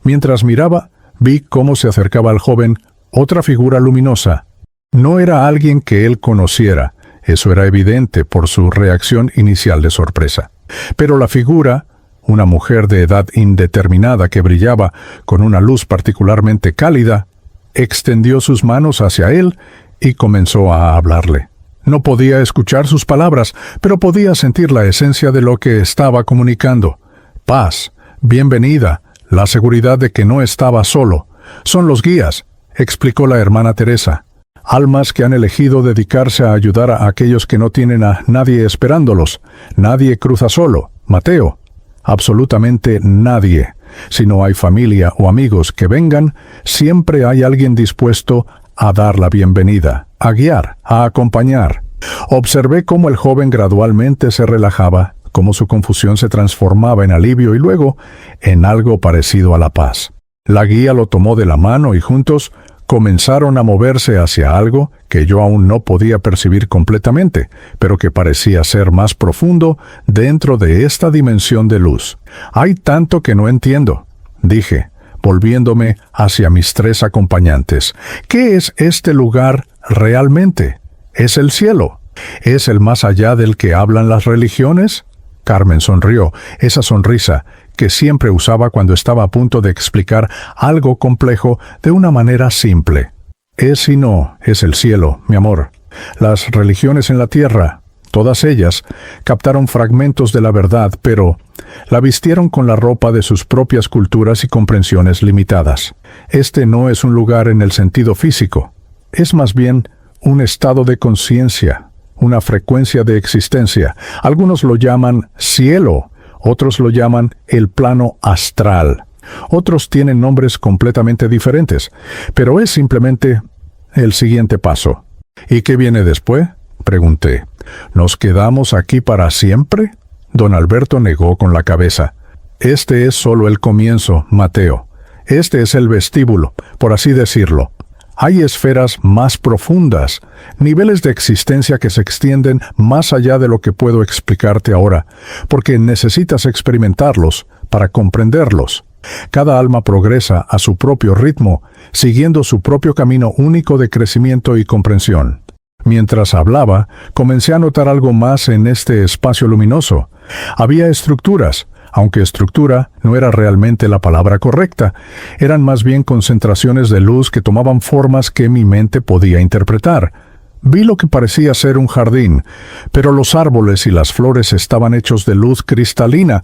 A: Mientras miraba, vi cómo se acercaba al joven otra figura luminosa. No era alguien que él conociera, eso era evidente por su reacción inicial de sorpresa. Pero la figura, una mujer de edad indeterminada que brillaba con una luz particularmente cálida, extendió sus manos hacia él y comenzó a hablarle. No podía escuchar sus palabras, pero podía sentir la esencia de lo que estaba comunicando. Paz, bienvenida, la seguridad de que no estaba solo. Son los guías, explicó la hermana Teresa. Almas que han elegido dedicarse a ayudar a aquellos que no tienen a nadie esperándolos. Nadie cruza solo, Mateo. Absolutamente nadie. Si no hay familia o amigos que vengan, siempre hay alguien dispuesto a dar la bienvenida, a guiar, a acompañar. Observé cómo el joven gradualmente se relajaba, cómo su confusión se transformaba en alivio y luego en algo parecido a la paz. La guía lo tomó de la mano y juntos comenzaron a moverse hacia algo que yo aún no podía percibir completamente, pero que parecía ser más profundo dentro de esta dimensión de luz. «Hay tanto que no entiendo», dije, volviéndome hacia mis 3 acompañantes. «¿Qué es este lugar realmente? ¿Es el cielo? ¿Es el más allá del que hablan las religiones?» Carmen sonrió, esa sonrisa que siempre usaba cuando estaba a punto de explicar algo complejo de una manera simple. «Es y no, es el cielo, mi amor. Las religiones en la tierra, todas ellas, captaron fragmentos de la verdad, pero la vistieron con la ropa de sus propias culturas y comprensiones limitadas. Este no es un lugar en el sentido físico, es más bien un estado de conciencia, una frecuencia de existencia. Algunos lo llaman cielo, otros lo llaman el plano astral. Otros tienen nombres completamente diferentes, pero es simplemente el siguiente paso. «¿Y qué viene después?», pregunté. «¿Nos quedamos aquí para siempre?». Don Alberto negó con la cabeza. «Este es solo el comienzo, Mateo. Este es el vestíbulo, por así decirlo. Hay esferas más profundas, niveles de existencia que se extienden más allá de lo que puedo explicarte ahora, porque necesitas experimentarlos para comprenderlos. Cada alma progresa a su propio ritmo, siguiendo su propio camino único de crecimiento y comprensión». Mientras hablaba, comencé a notar algo más en este espacio luminoso. Había estructuras, aunque estructura no era realmente la palabra correcta. Eran más bien concentraciones de luz que tomaban formas que mi mente podía interpretar. Vi lo que parecía ser un jardín, pero los árboles y las flores estaban hechos de luz cristalina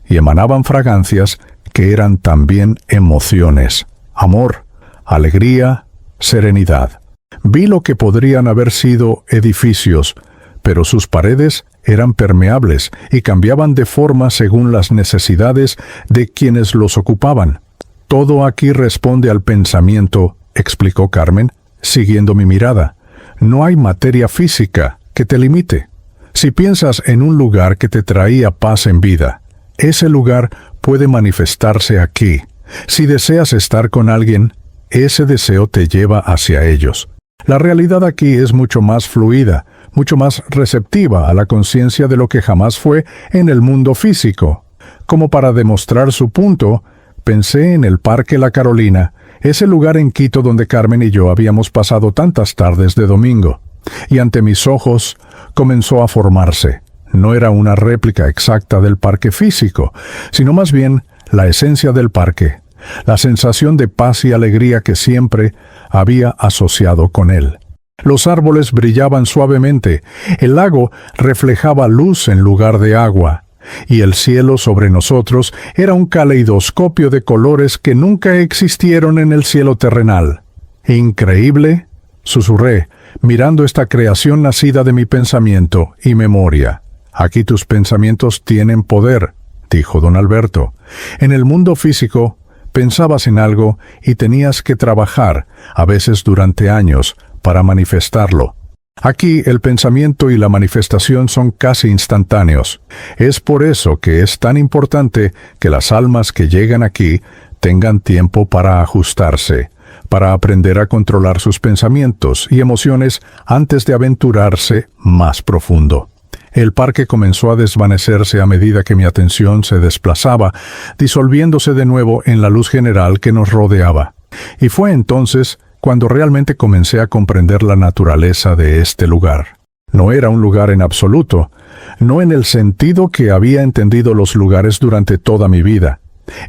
A: y emanaban fragancias que eran también emociones, amor, alegría, serenidad. Vi lo que podrían haber sido edificios, pero sus paredes eran permeables y cambiaban de forma según las necesidades de quienes los ocupaban. «Todo aquí responde al pensamiento», explicó Carmen, siguiendo mi mirada. «No hay materia física que te limite. Si piensas en un lugar que te traía paz en vida, ese lugar puede manifestarse aquí. Si deseas estar con alguien, ese deseo te lleva hacia ellos. La realidad aquí es mucho más fluida, mucho más receptiva a la conciencia de lo que jamás fue en el mundo físico». Como para demostrar su punto, pensé en el Parque La Carolina, ese lugar en Quito donde Carmen y yo habíamos pasado tantas tardes de domingo. Y ante mis ojos comenzó a formarse. No era una réplica exacta del parque físico, sino más bien la esencia del parque, la sensación de paz y alegría que siempre había asociado con él. Los árboles brillaban suavemente, el lago reflejaba luz en lugar de agua, y el cielo sobre nosotros era un caleidoscopio de colores que nunca existieron en el cielo terrenal. «Increíble», susurré, mirando esta creación nacida de mi pensamiento y memoria. «Aquí tus pensamientos tienen poder», dijo don Alberto. «En el mundo físico, pensabas en algo y tenías que trabajar, a veces durante años, para manifestarlo. Aquí el pensamiento y la manifestación son casi instantáneos. Es por eso que es tan importante que las almas que llegan aquí tengan tiempo para ajustarse, para aprender a controlar sus pensamientos y emociones antes de aventurarse más profundo». El parque comenzó a desvanecerse a medida que mi atención se desplazaba, disolviéndose de nuevo en la luz general que nos rodeaba. Y fue entonces cuando realmente comencé a comprender la naturaleza de este lugar. No era un lugar en absoluto, no en el sentido que había entendido los lugares durante toda mi vida.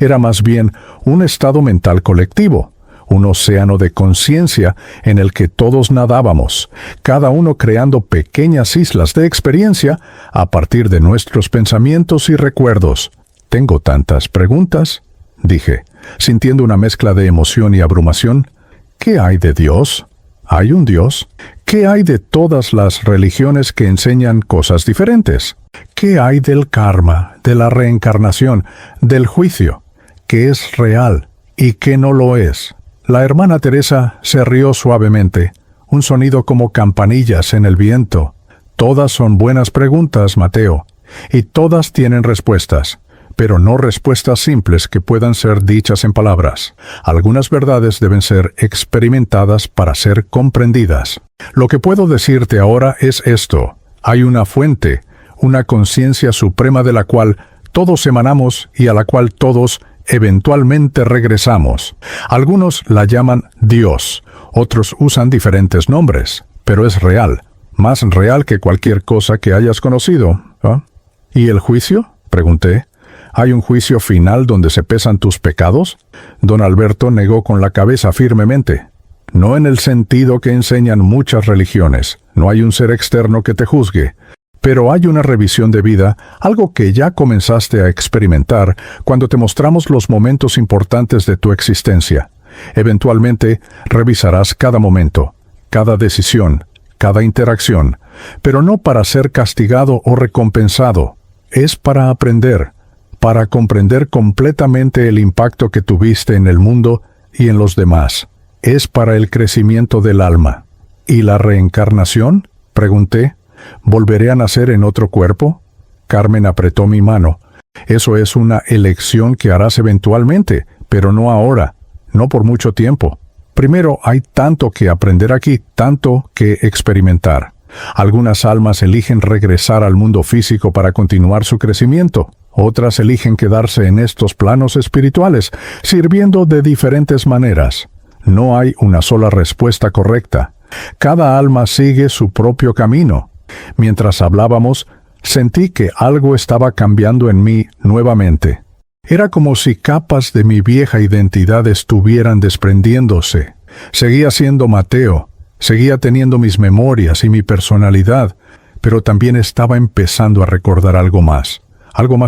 A: Era más bien un estado mental colectivo, un océano de conciencia en el que todos nadábamos, cada uno creando pequeñas islas de experiencia a partir de nuestros pensamientos y recuerdos. «Tengo tantas preguntas», dije, sintiendo una mezcla de emoción y abrumación. «¿Qué hay de Dios? ¿Hay un Dios? ¿Qué hay de todas las religiones que enseñan cosas diferentes? ¿Qué hay del karma, de la reencarnación, del juicio? ¿Qué es real y qué no lo es?» La hermana Teresa se rió suavemente, un sonido como campanillas en el viento. «Todas son buenas preguntas, Mateo, y todas tienen respuestas, pero no respuestas simples que puedan ser dichas en palabras. Algunas verdades deben ser experimentadas para ser comprendidas. Lo que puedo decirte ahora es esto: hay una fuente, una conciencia suprema de la cual todos emanamos y a la cual todos eventualmente regresamos. Algunos la llaman Dios, otros usan diferentes nombres, pero es real, más real que cualquier cosa que hayas conocido. ¿Ah? ¿Y el juicio?, pregunté. ¿Hay un juicio final donde se pesan tus pecados? Don Alberto negó con la cabeza firmemente. No en el sentido que enseñan muchas religiones. No hay un ser externo que te juzgue. Pero hay una revisión de vida, algo que ya comenzaste a experimentar cuando te mostramos los momentos importantes de tu existencia. Eventualmente, revisarás cada momento, cada decisión, cada interacción, pero no para ser castigado o recompensado. Es para aprender, para comprender completamente el impacto que tuviste en el mundo y en los demás. Es para el crecimiento del alma. ¿Y la reencarnación?, pregunté. ¿Volveré a nacer en otro cuerpo? Carmen apretó mi mano. Eso es una elección que harás eventualmente, pero no ahora, no por mucho tiempo. Primero, hay tanto que aprender aquí, tanto que experimentar. Algunas almas eligen regresar al mundo físico para continuar su crecimiento. Otras eligen quedarse en estos planos espirituales, sirviendo de diferentes maneras. No hay una sola respuesta correcta. Cada alma sigue su propio camino. Mientras hablábamos, sentí que algo estaba cambiando en mí nuevamente. Era como si capas de mi vieja identidad estuvieran desprendiéndose. Seguía siendo Mateo, seguía teniendo mis memorias y mi personalidad, pero también estaba empezando a recordar algo más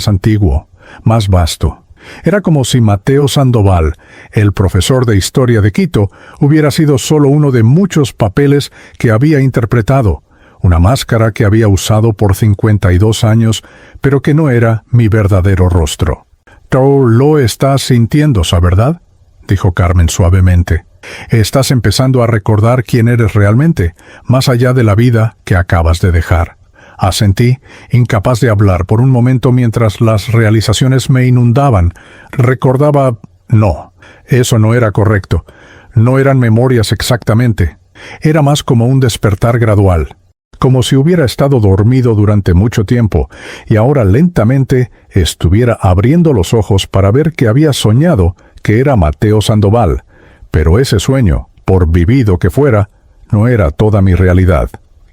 A: antiguo, más vasto. Era como si Mateo Sandoval, el profesor de historia de Quito, hubiera sido solo uno de muchos papeles que había interpretado, una máscara que había usado por 52 años, pero que no era mi verdadero rostro. «Tú lo estás sintiendo, ¿verdad?», dijo Carmen suavemente. «Estás empezando a recordar quién eres realmente, más allá de la vida que acabas de dejar». Asentí, incapaz de hablar por un momento mientras las realizaciones me inundaban. Recordaba... No, eso no era correcto. No eran memorias exactamente. Era más como un despertar gradual. Como si hubiera estado dormido durante mucho tiempo y ahora lentamente estuviera abriendo los ojos para ver que había soñado que era Mateo Sandoval. Pero ese sueño, por vivido que fuera, no era toda mi realidad.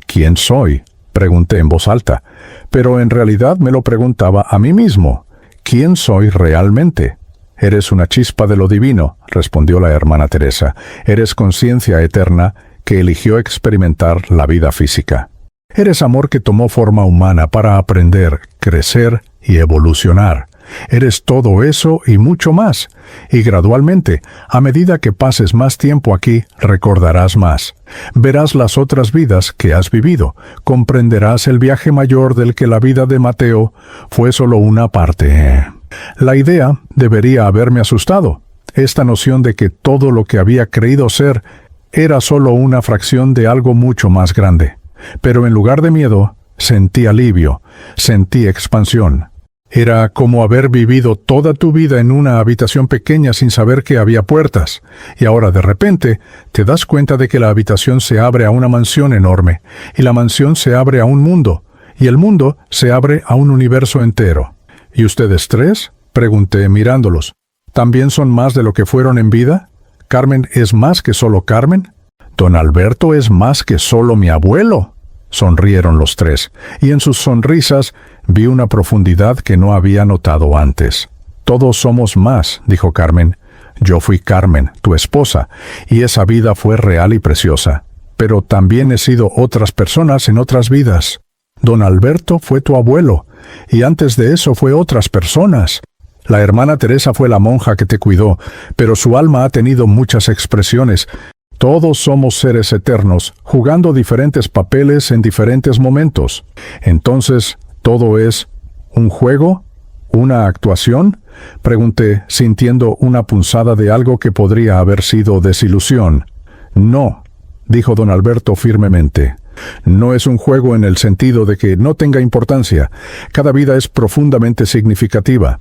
A: ¿Quién soy?, pregunté en voz alta, pero en realidad me lo preguntaba a mí mismo. ¿Quién soy realmente? Eres una chispa de lo divino, respondió la hermana Teresa. Eres conciencia eterna que eligió experimentar la vida física. Eres amor que tomó forma humana para aprender, crecer y evolucionar. Eres todo eso y mucho más. Y gradualmente, a medida que pases más tiempo aquí, recordarás más. Verás las otras vidas que has vivido. Comprenderás el viaje mayor del que la vida de Mateo fue solo una parte. La idea debería haberme asustado. Esta noción de que todo lo que había creído ser era solo una fracción de algo mucho más grande. Pero en lugar de miedo, sentí alivio, sentí expansión. Era como haber vivido toda tu vida en una habitación pequeña sin saber que había puertas, y ahora de repente te das cuenta de que la habitación se abre a una mansión enorme, y la mansión se abre a un mundo, y el mundo se abre a un universo entero. ¿Y ustedes tres?, pregunté mirándolos. ¿También son más de lo que fueron en vida? ¿Carmen es más que solo Carmen? ¿Don Alberto es más que solo mi abuelo? Sonrieron los tres, y en sus sonrisas vi una profundidad que no había notado antes. Todos somos más, dijo Carmen. Yo fui Carmen, tu esposa, y esa vida fue real y preciosa. Pero también he sido otras personas en otras vidas. Don Alberto fue tu abuelo, y antes de eso fue otras personas. La hermana Teresa fue la monja que te cuidó, pero su alma ha tenido muchas expresiones. Todos somos seres eternos, jugando diferentes papeles en diferentes momentos. Entonces, ¿todo es un juego? ¿Una actuación?, pregunté, sintiendo una punzada de algo que podría haber sido desilusión. No, dijo don Alberto firmemente. No es un juego en el sentido de que no tenga importancia. Cada vida es profundamente significativa.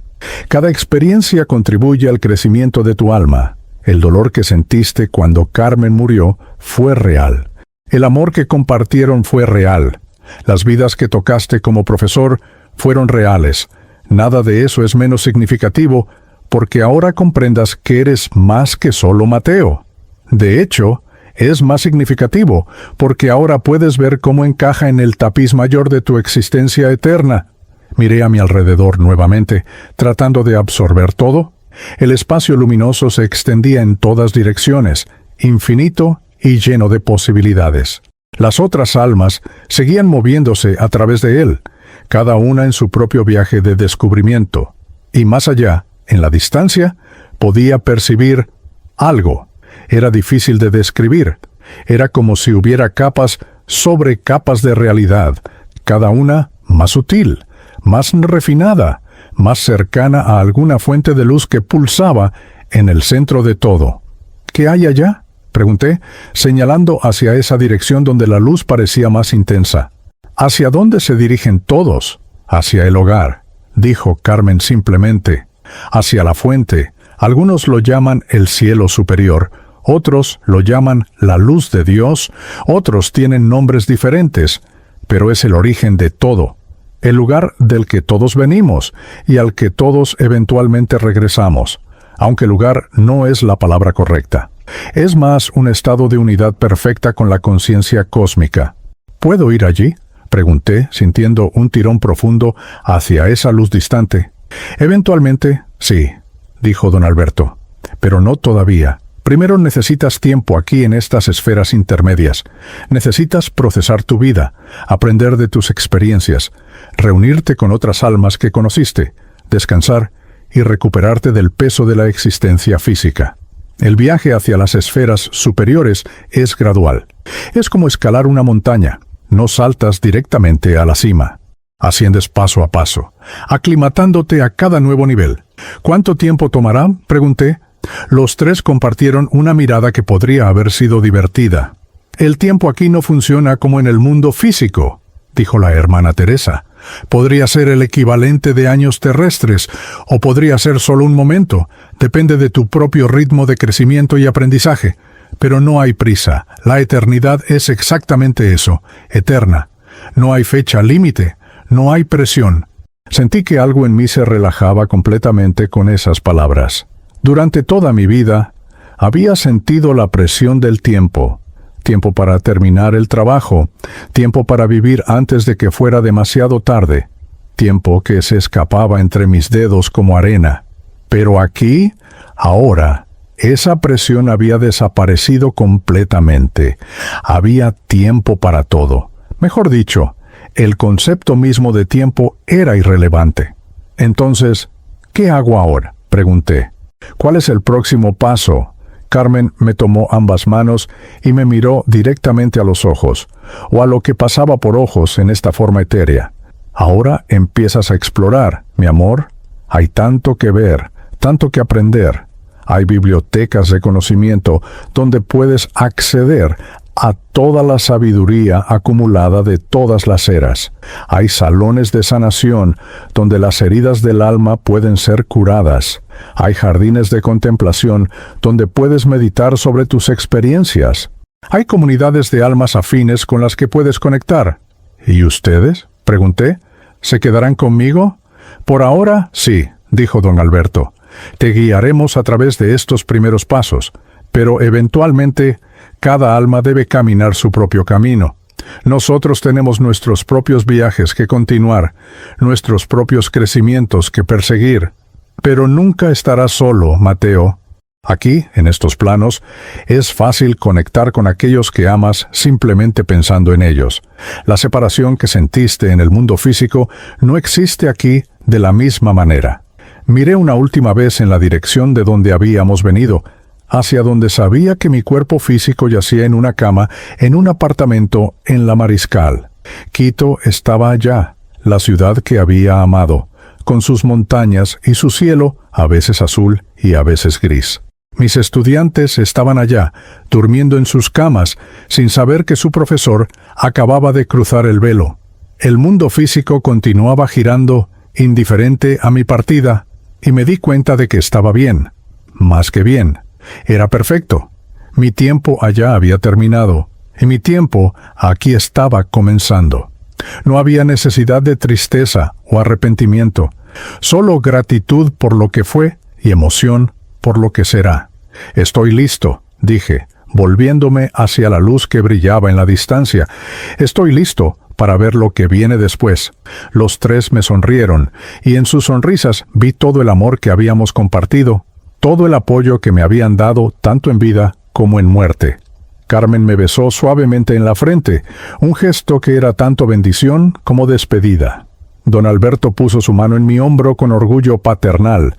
A: Cada experiencia contribuye al crecimiento de tu alma. El dolor que sentiste cuando Carmen murió fue real. El amor que compartieron fue real. Las vidas que tocaste como profesor fueron reales. Nada de eso es menos significativo porque ahora comprendas que eres más que solo Mateo. De hecho, es más significativo porque ahora puedes ver cómo encaja en el tapiz mayor de tu existencia eterna. Miré a mi alrededor nuevamente, tratando de absorber todo. El espacio luminoso se extendía en todas direcciones, infinito y lleno de posibilidades. Las otras almas seguían moviéndose a través de él, cada una en su propio viaje de descubrimiento. Y más allá, en la distancia, podía percibir algo. Era difícil de describir. Era como si hubiera capas sobre capas de realidad, cada una más sutil, más refinada, más cercana a alguna fuente de luz que pulsaba en el centro de todo. ¿Qué hay allá?, pregunté, señalando hacia esa dirección donde la luz parecía más intensa. ¿Hacia dónde se dirigen todos? Hacia el hogar, dijo Carmen simplemente. Hacia la fuente. Algunos lo llaman el cielo superior, otros lo llaman la luz de Dios, otros tienen nombres diferentes, pero es el origen de todo, el lugar del que todos venimos y al que todos eventualmente regresamos, aunque lugar no es la palabra correcta. Es más un estado de unidad perfecta con la conciencia cósmica. ¿Puedo ir allí?, pregunté, sintiendo un tirón profundo hacia esa luz distante. Eventualmente, sí, dijo don Alberto, pero no todavía. Primero necesitas tiempo aquí en estas esferas intermedias. Necesitas procesar tu vida, aprender de tus experiencias, reunirte con otras almas que conociste, descansar y recuperarte del peso de la existencia física. El viaje hacia las esferas superiores es gradual. Es como escalar una montaña. No saltas directamente a la cima. Asciendes paso a paso, aclimatándote a cada nuevo nivel. ¿Cuánto tiempo tomará?, pregunté. Los tres compartieron una mirada que podría haber sido divertida. El tiempo aquí no funciona como en el mundo físico, dijo la hermana Teresa. Podría ser el equivalente de años terrestres, o podría ser solo un momento. Depende de tu propio ritmo de crecimiento y aprendizaje. Pero no hay prisa. La eternidad es exactamente eso, eterna. No hay fecha límite, no hay presión. Sentí que algo en mí se relajaba completamente con esas palabras. Durante toda mi vida, había sentido la presión del tiempo. Tiempo para terminar el trabajo, tiempo para vivir antes de que fuera demasiado tarde, tiempo que se escapaba entre mis dedos como arena. Pero aquí, ahora, esa presión había desaparecido completamente. Había tiempo para todo. Mejor dicho, el concepto mismo de tiempo era irrelevante. Entonces, ¿qué hago ahora?, pregunté. ¿Cuál es el próximo paso? Carmen me tomó ambas manos y me miró directamente a los ojos, o a lo que pasaba por ojos en esta forma etérea. Ahora empiezas a explorar, mi amor. Hay tanto que ver, tanto que aprender. Hay bibliotecas de conocimiento donde puedes acceder a toda la sabiduría acumulada de todas las eras. Hay salones de sanación donde las heridas del alma pueden ser curadas. Hay jardines de contemplación donde puedes meditar sobre tus experiencias. Hay comunidades de almas afines con las que puedes conectar. ¿Y ustedes?, pregunté. ¿Se quedarán conmigo? Por ahora, sí, dijo don Alberto. Te guiaremos a través de estos primeros pasos, pero eventualmente cada alma debe caminar su propio camino. Nosotros tenemos nuestros propios viajes que continuar, nuestros propios crecimientos que perseguir. Pero nunca estarás solo, Mateo. Aquí, en estos planos, es fácil conectar con aquellos que amas simplemente pensando en ellos. La separación que sentiste en el mundo físico no existe aquí de la misma manera. Miré una última vez en la dirección de donde habíamos venido, hacia donde sabía que mi cuerpo físico yacía en una cama, en un apartamento en La Mariscal. Quito estaba allá, la ciudad que había amado, con sus montañas y su cielo, a veces azul y a veces gris. Mis estudiantes estaban allá, durmiendo en sus camas, sin saber que su profesor acababa de cruzar el velo. El mundo físico continuaba girando, indiferente a mi partida, y me di cuenta de que estaba bien. Más que bien. Era perfecto. Mi tiempo allá había terminado, y mi tiempo aquí estaba comenzando. No había necesidad de tristeza o arrepentimiento, solo gratitud por lo que fue y emoción por lo que será. Estoy listo, dije, volviéndome hacia la luz que brillaba en la distancia. Estoy listo para ver lo que viene después. Los tres me sonrieron, y en sus sonrisas vi todo el amor que habíamos compartido, todo el apoyo que me habían dado tanto en vida como en muerte. Carmen me besó suavemente en la frente, un gesto que era tanto bendición como despedida. Don Alberto puso su mano en mi hombro con orgullo paternal.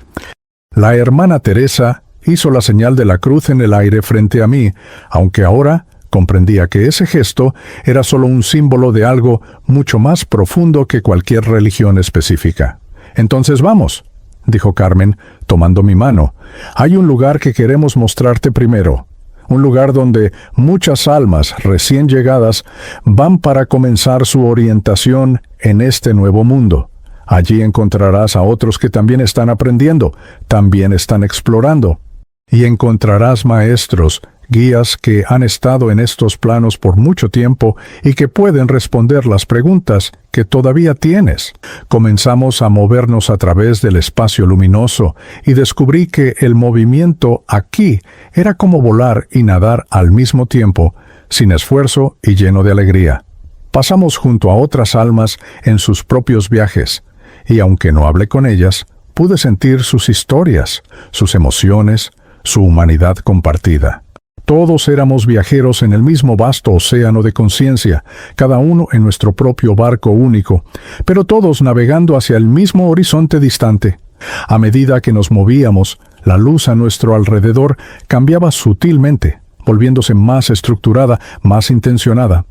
A: La hermana Teresa hizo la señal de la cruz en el aire frente a mí, aunque ahora comprendía que ese gesto era solo un símbolo de algo mucho más profundo que cualquier religión específica. «Entonces vamos», dijo Carmen, tomando mi mano. «Hay un lugar que queremos mostrarte primero. Un lugar donde muchas almas recién llegadas van para comenzar su orientación en este nuevo mundo. Allí encontrarás a otros que también están aprendiendo, también están explorando. Y encontrarás maestros, guías que han estado en estos planos por mucho tiempo y que pueden responder las preguntas que todavía tienes». Comenzamos a movernos a través del espacio luminoso y descubrí que el movimiento aquí era como volar y nadar al mismo tiempo, sin esfuerzo y lleno de alegría. Pasamos junto a otras almas en sus propios viajes, y aunque no hablé con ellas, pude sentir sus historias, sus emociones, su humanidad compartida. Todos éramos viajeros en el mismo vasto océano de conciencia, cada uno en nuestro propio barco único, pero todos navegando hacia el mismo horizonte distante. A medida que nos movíamos, la luz a nuestro alrededor cambiaba sutilmente, volviéndose más estructurada, más intencionada.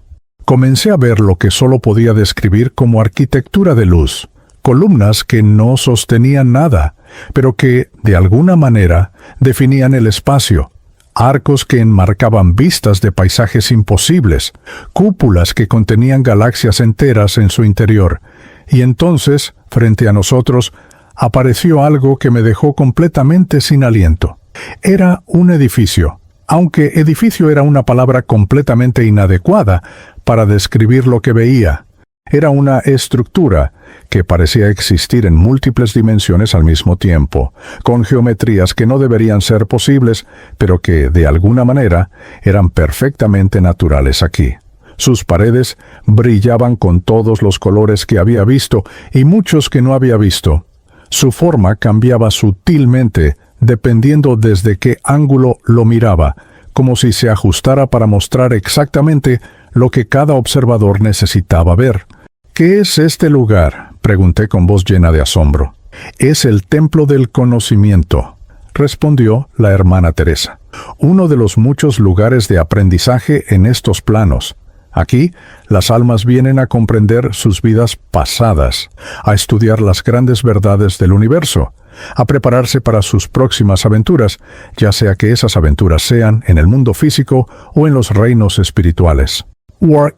A: Comencé a ver lo que solo podía describir como arquitectura de luz. Columnas que no sostenían nada, pero que, de alguna manera, definían el espacio. Arcos que enmarcaban vistas de paisajes imposibles, cúpulas que contenían galaxias enteras en su interior. Y entonces, frente a nosotros, apareció algo que me dejó completamente sin aliento. Era un edificio, aunque edificio era una palabra completamente inadecuada para describir lo que veía. Era una estructura que parecía existir en múltiples dimensiones al mismo tiempo, con geometrías que no deberían ser posibles, pero que, de alguna manera, eran perfectamente naturales aquí. Sus paredes brillaban con todos los colores que había visto y muchos que no había visto. Su forma cambiaba sutilmente dependiendo desde qué ángulo lo miraba, como si se ajustara para mostrar exactamente lo que cada observador necesitaba ver. «¿Qué es este lugar?», pregunté con voz llena de asombro. «Es el templo del conocimiento», respondió la hermana Teresa. «Uno de los muchos lugares de aprendizaje en estos planos. Aquí, las almas vienen a comprender sus vidas pasadas, a estudiar las grandes verdades del universo, a prepararse para sus próximas aventuras, ya sea que esas aventuras sean en el mundo físico o en los reinos espirituales».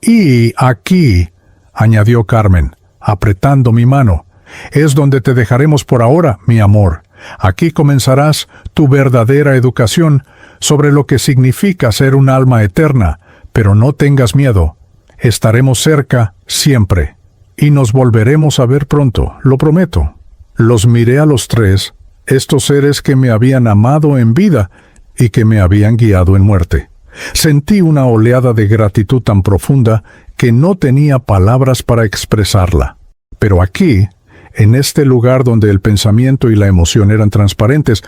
A: «Y aquí», añadió Carmen, apretando mi mano, «es donde te dejaremos por ahora, mi amor. Aquí comenzarás tu verdadera educación sobre lo que significa ser un alma eterna, pero no tengas miedo. Estaremos cerca siempre, y nos volveremos a ver pronto, lo prometo». Los miré a los tres, estos seres que me habían amado en vida y que me habían guiado en muerte. Sentí una oleada de gratitud tan profunda que no tenía palabras para expresarla. Pero aquí, en este lugar donde el pensamiento y la emoción eran transparentes,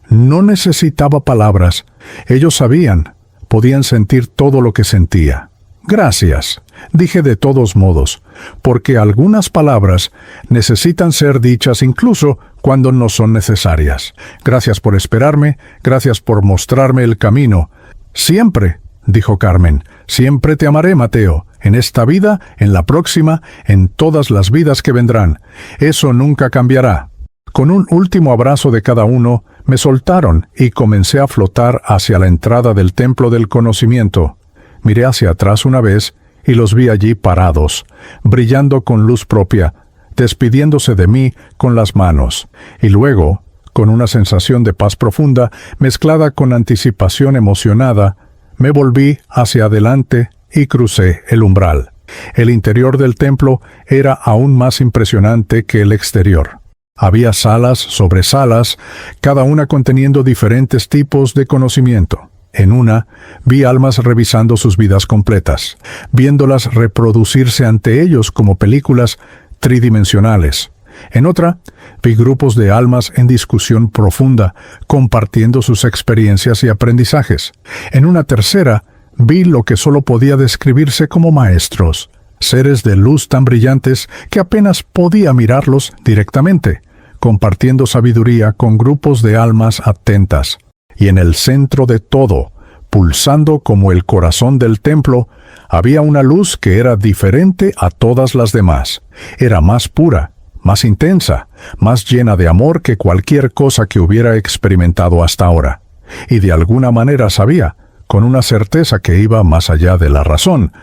A: no necesitaba palabras. Ellos sabían, podían sentir todo lo que sentía. «Gracias», dije de todos modos, porque algunas palabras necesitan ser dichas incluso cuando no son necesarias. «Gracias por esperarme, gracias por mostrarme el camino». «Siempre», dijo Carmen, «siempre te amaré, Mateo, en esta vida, en la próxima, en todas las vidas que vendrán. Eso nunca cambiará». Con un último abrazo de cada uno, Me soltaron y comencé a flotar hacia la entrada del templo del conocimiento. Miré hacia atrás una vez y los vi allí parados, brillando con luz propia, despidiéndose de mí con las manos, y luego, con una sensación de paz profunda, mezclada con anticipación emocionada, me volví hacia adelante y crucé el umbral. El interior del templo era aún más impresionante que el exterior. Había salas sobre salas, cada una conteniendo diferentes tipos de conocimiento. En una, vi almas revisando sus vidas completas, viéndolas reproducirse ante ellos como películas tridimensionales. En otra, vi grupos de almas en discusión profunda, compartiendo sus experiencias y aprendizajes. En una tercera, vi lo que solo podía describirse como maestros, seres de luz tan brillantes que apenas podía mirarlos directamente, compartiendo sabiduría con grupos de almas atentas. Y en el centro de todo, pulsando como el corazón del templo, había una luz que era diferente a todas las demás. Era más pura, más intensa, más llena de amor que cualquier cosa que hubiera experimentado hasta ahora. Y de alguna manera sabía, con una certeza que iba más allá de la razón,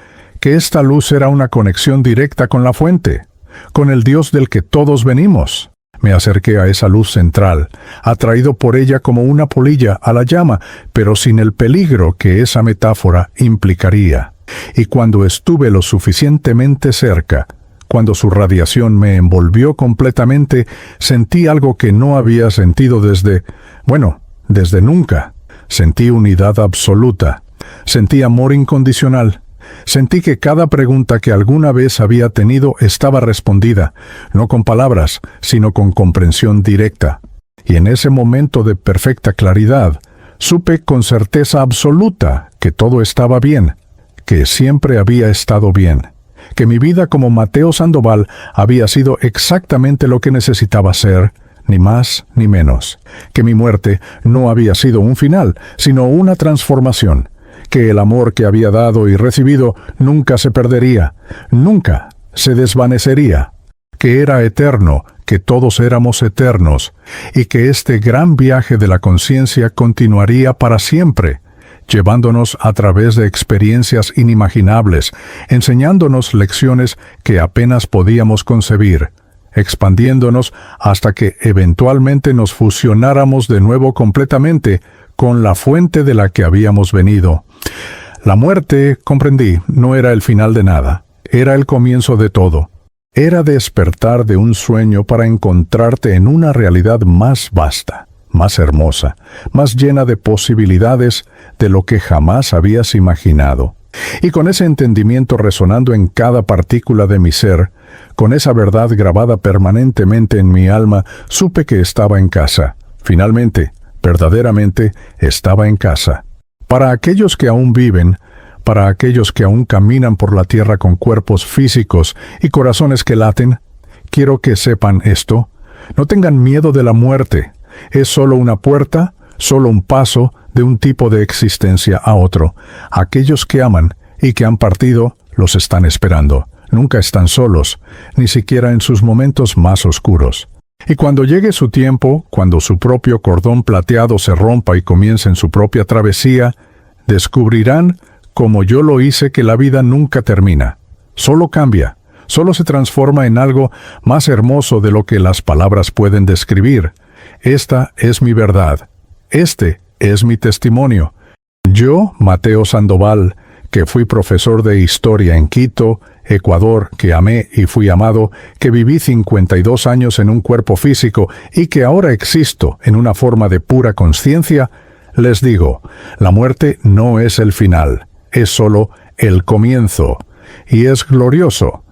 A: que esta luz era una conexión directa con la fuente, con el Dios del que todos venimos. Me acerqué a esa luz central, atraído por ella como una polilla a la llama, pero sin el peligro que esa metáfora implicaría. Y cuando estuve lo suficientemente cerca, cuando su radiación me envolvió completamente, sentí algo que no había sentido desde nunca. Sentí unidad absoluta. Sentí amor incondicional. Sentí que cada pregunta que alguna vez había tenido estaba respondida, no con palabras, sino con comprensión directa. Y en ese momento de perfecta claridad, supe con certeza absoluta que todo estaba bien, que siempre había estado bien, que mi vida como Mateo Sandoval había sido exactamente lo que necesitaba ser, ni más ni menos, que mi muerte no había sido un final, sino una transformación, que el amor que había dado y recibido nunca se perdería, nunca se desvanecería, que era eterno, que todos éramos eternos, y que este gran viaje de la conciencia continuaría para siempre, llevándonos a través de experiencias inimaginables, enseñándonos lecciones que apenas podíamos concebir, expandiéndonos hasta que eventualmente nos fusionáramos de nuevo completamente con la fuente de la que habíamos venido. La muerte, comprendí, no era el final de nada, era el comienzo de todo. Era despertar de un sueño para encontrarte en una realidad más vasta, más hermosa, más llena de posibilidades de lo que jamás habías imaginado. Y con ese entendimiento resonando en cada partícula de mi ser, con esa verdad grabada permanentemente en mi alma, supe que estaba en casa. Finalmente, verdaderamente, estaba en casa. Para aquellos que aún viven, para aquellos que aún caminan por la tierra con cuerpos físicos y corazones que laten, quiero que sepan esto. No tengan miedo de la muerte. Es solo una puerta, solo un paso de un tipo de existencia a otro. Aquellos que aman y que han partido los están esperando. Nunca están solos, ni siquiera en sus momentos más oscuros. Y cuando llegue su tiempo, cuando su propio cordón plateado se rompa y comiencen su propia travesía, descubrirán, como yo lo hice, que la vida nunca termina. Solo cambia, solo se transforma en algo más hermoso de lo que las palabras pueden describir. Esta es mi verdad. Este es mi testimonio. Yo, Mateo Sandoval, que fui profesor de historia en Quito, Ecuador, que amé y fui amado, que viví 52 años en un cuerpo físico y que ahora existo en una forma de pura conciencia, les digo, la muerte no es el final, es solo el comienzo, y es glorioso,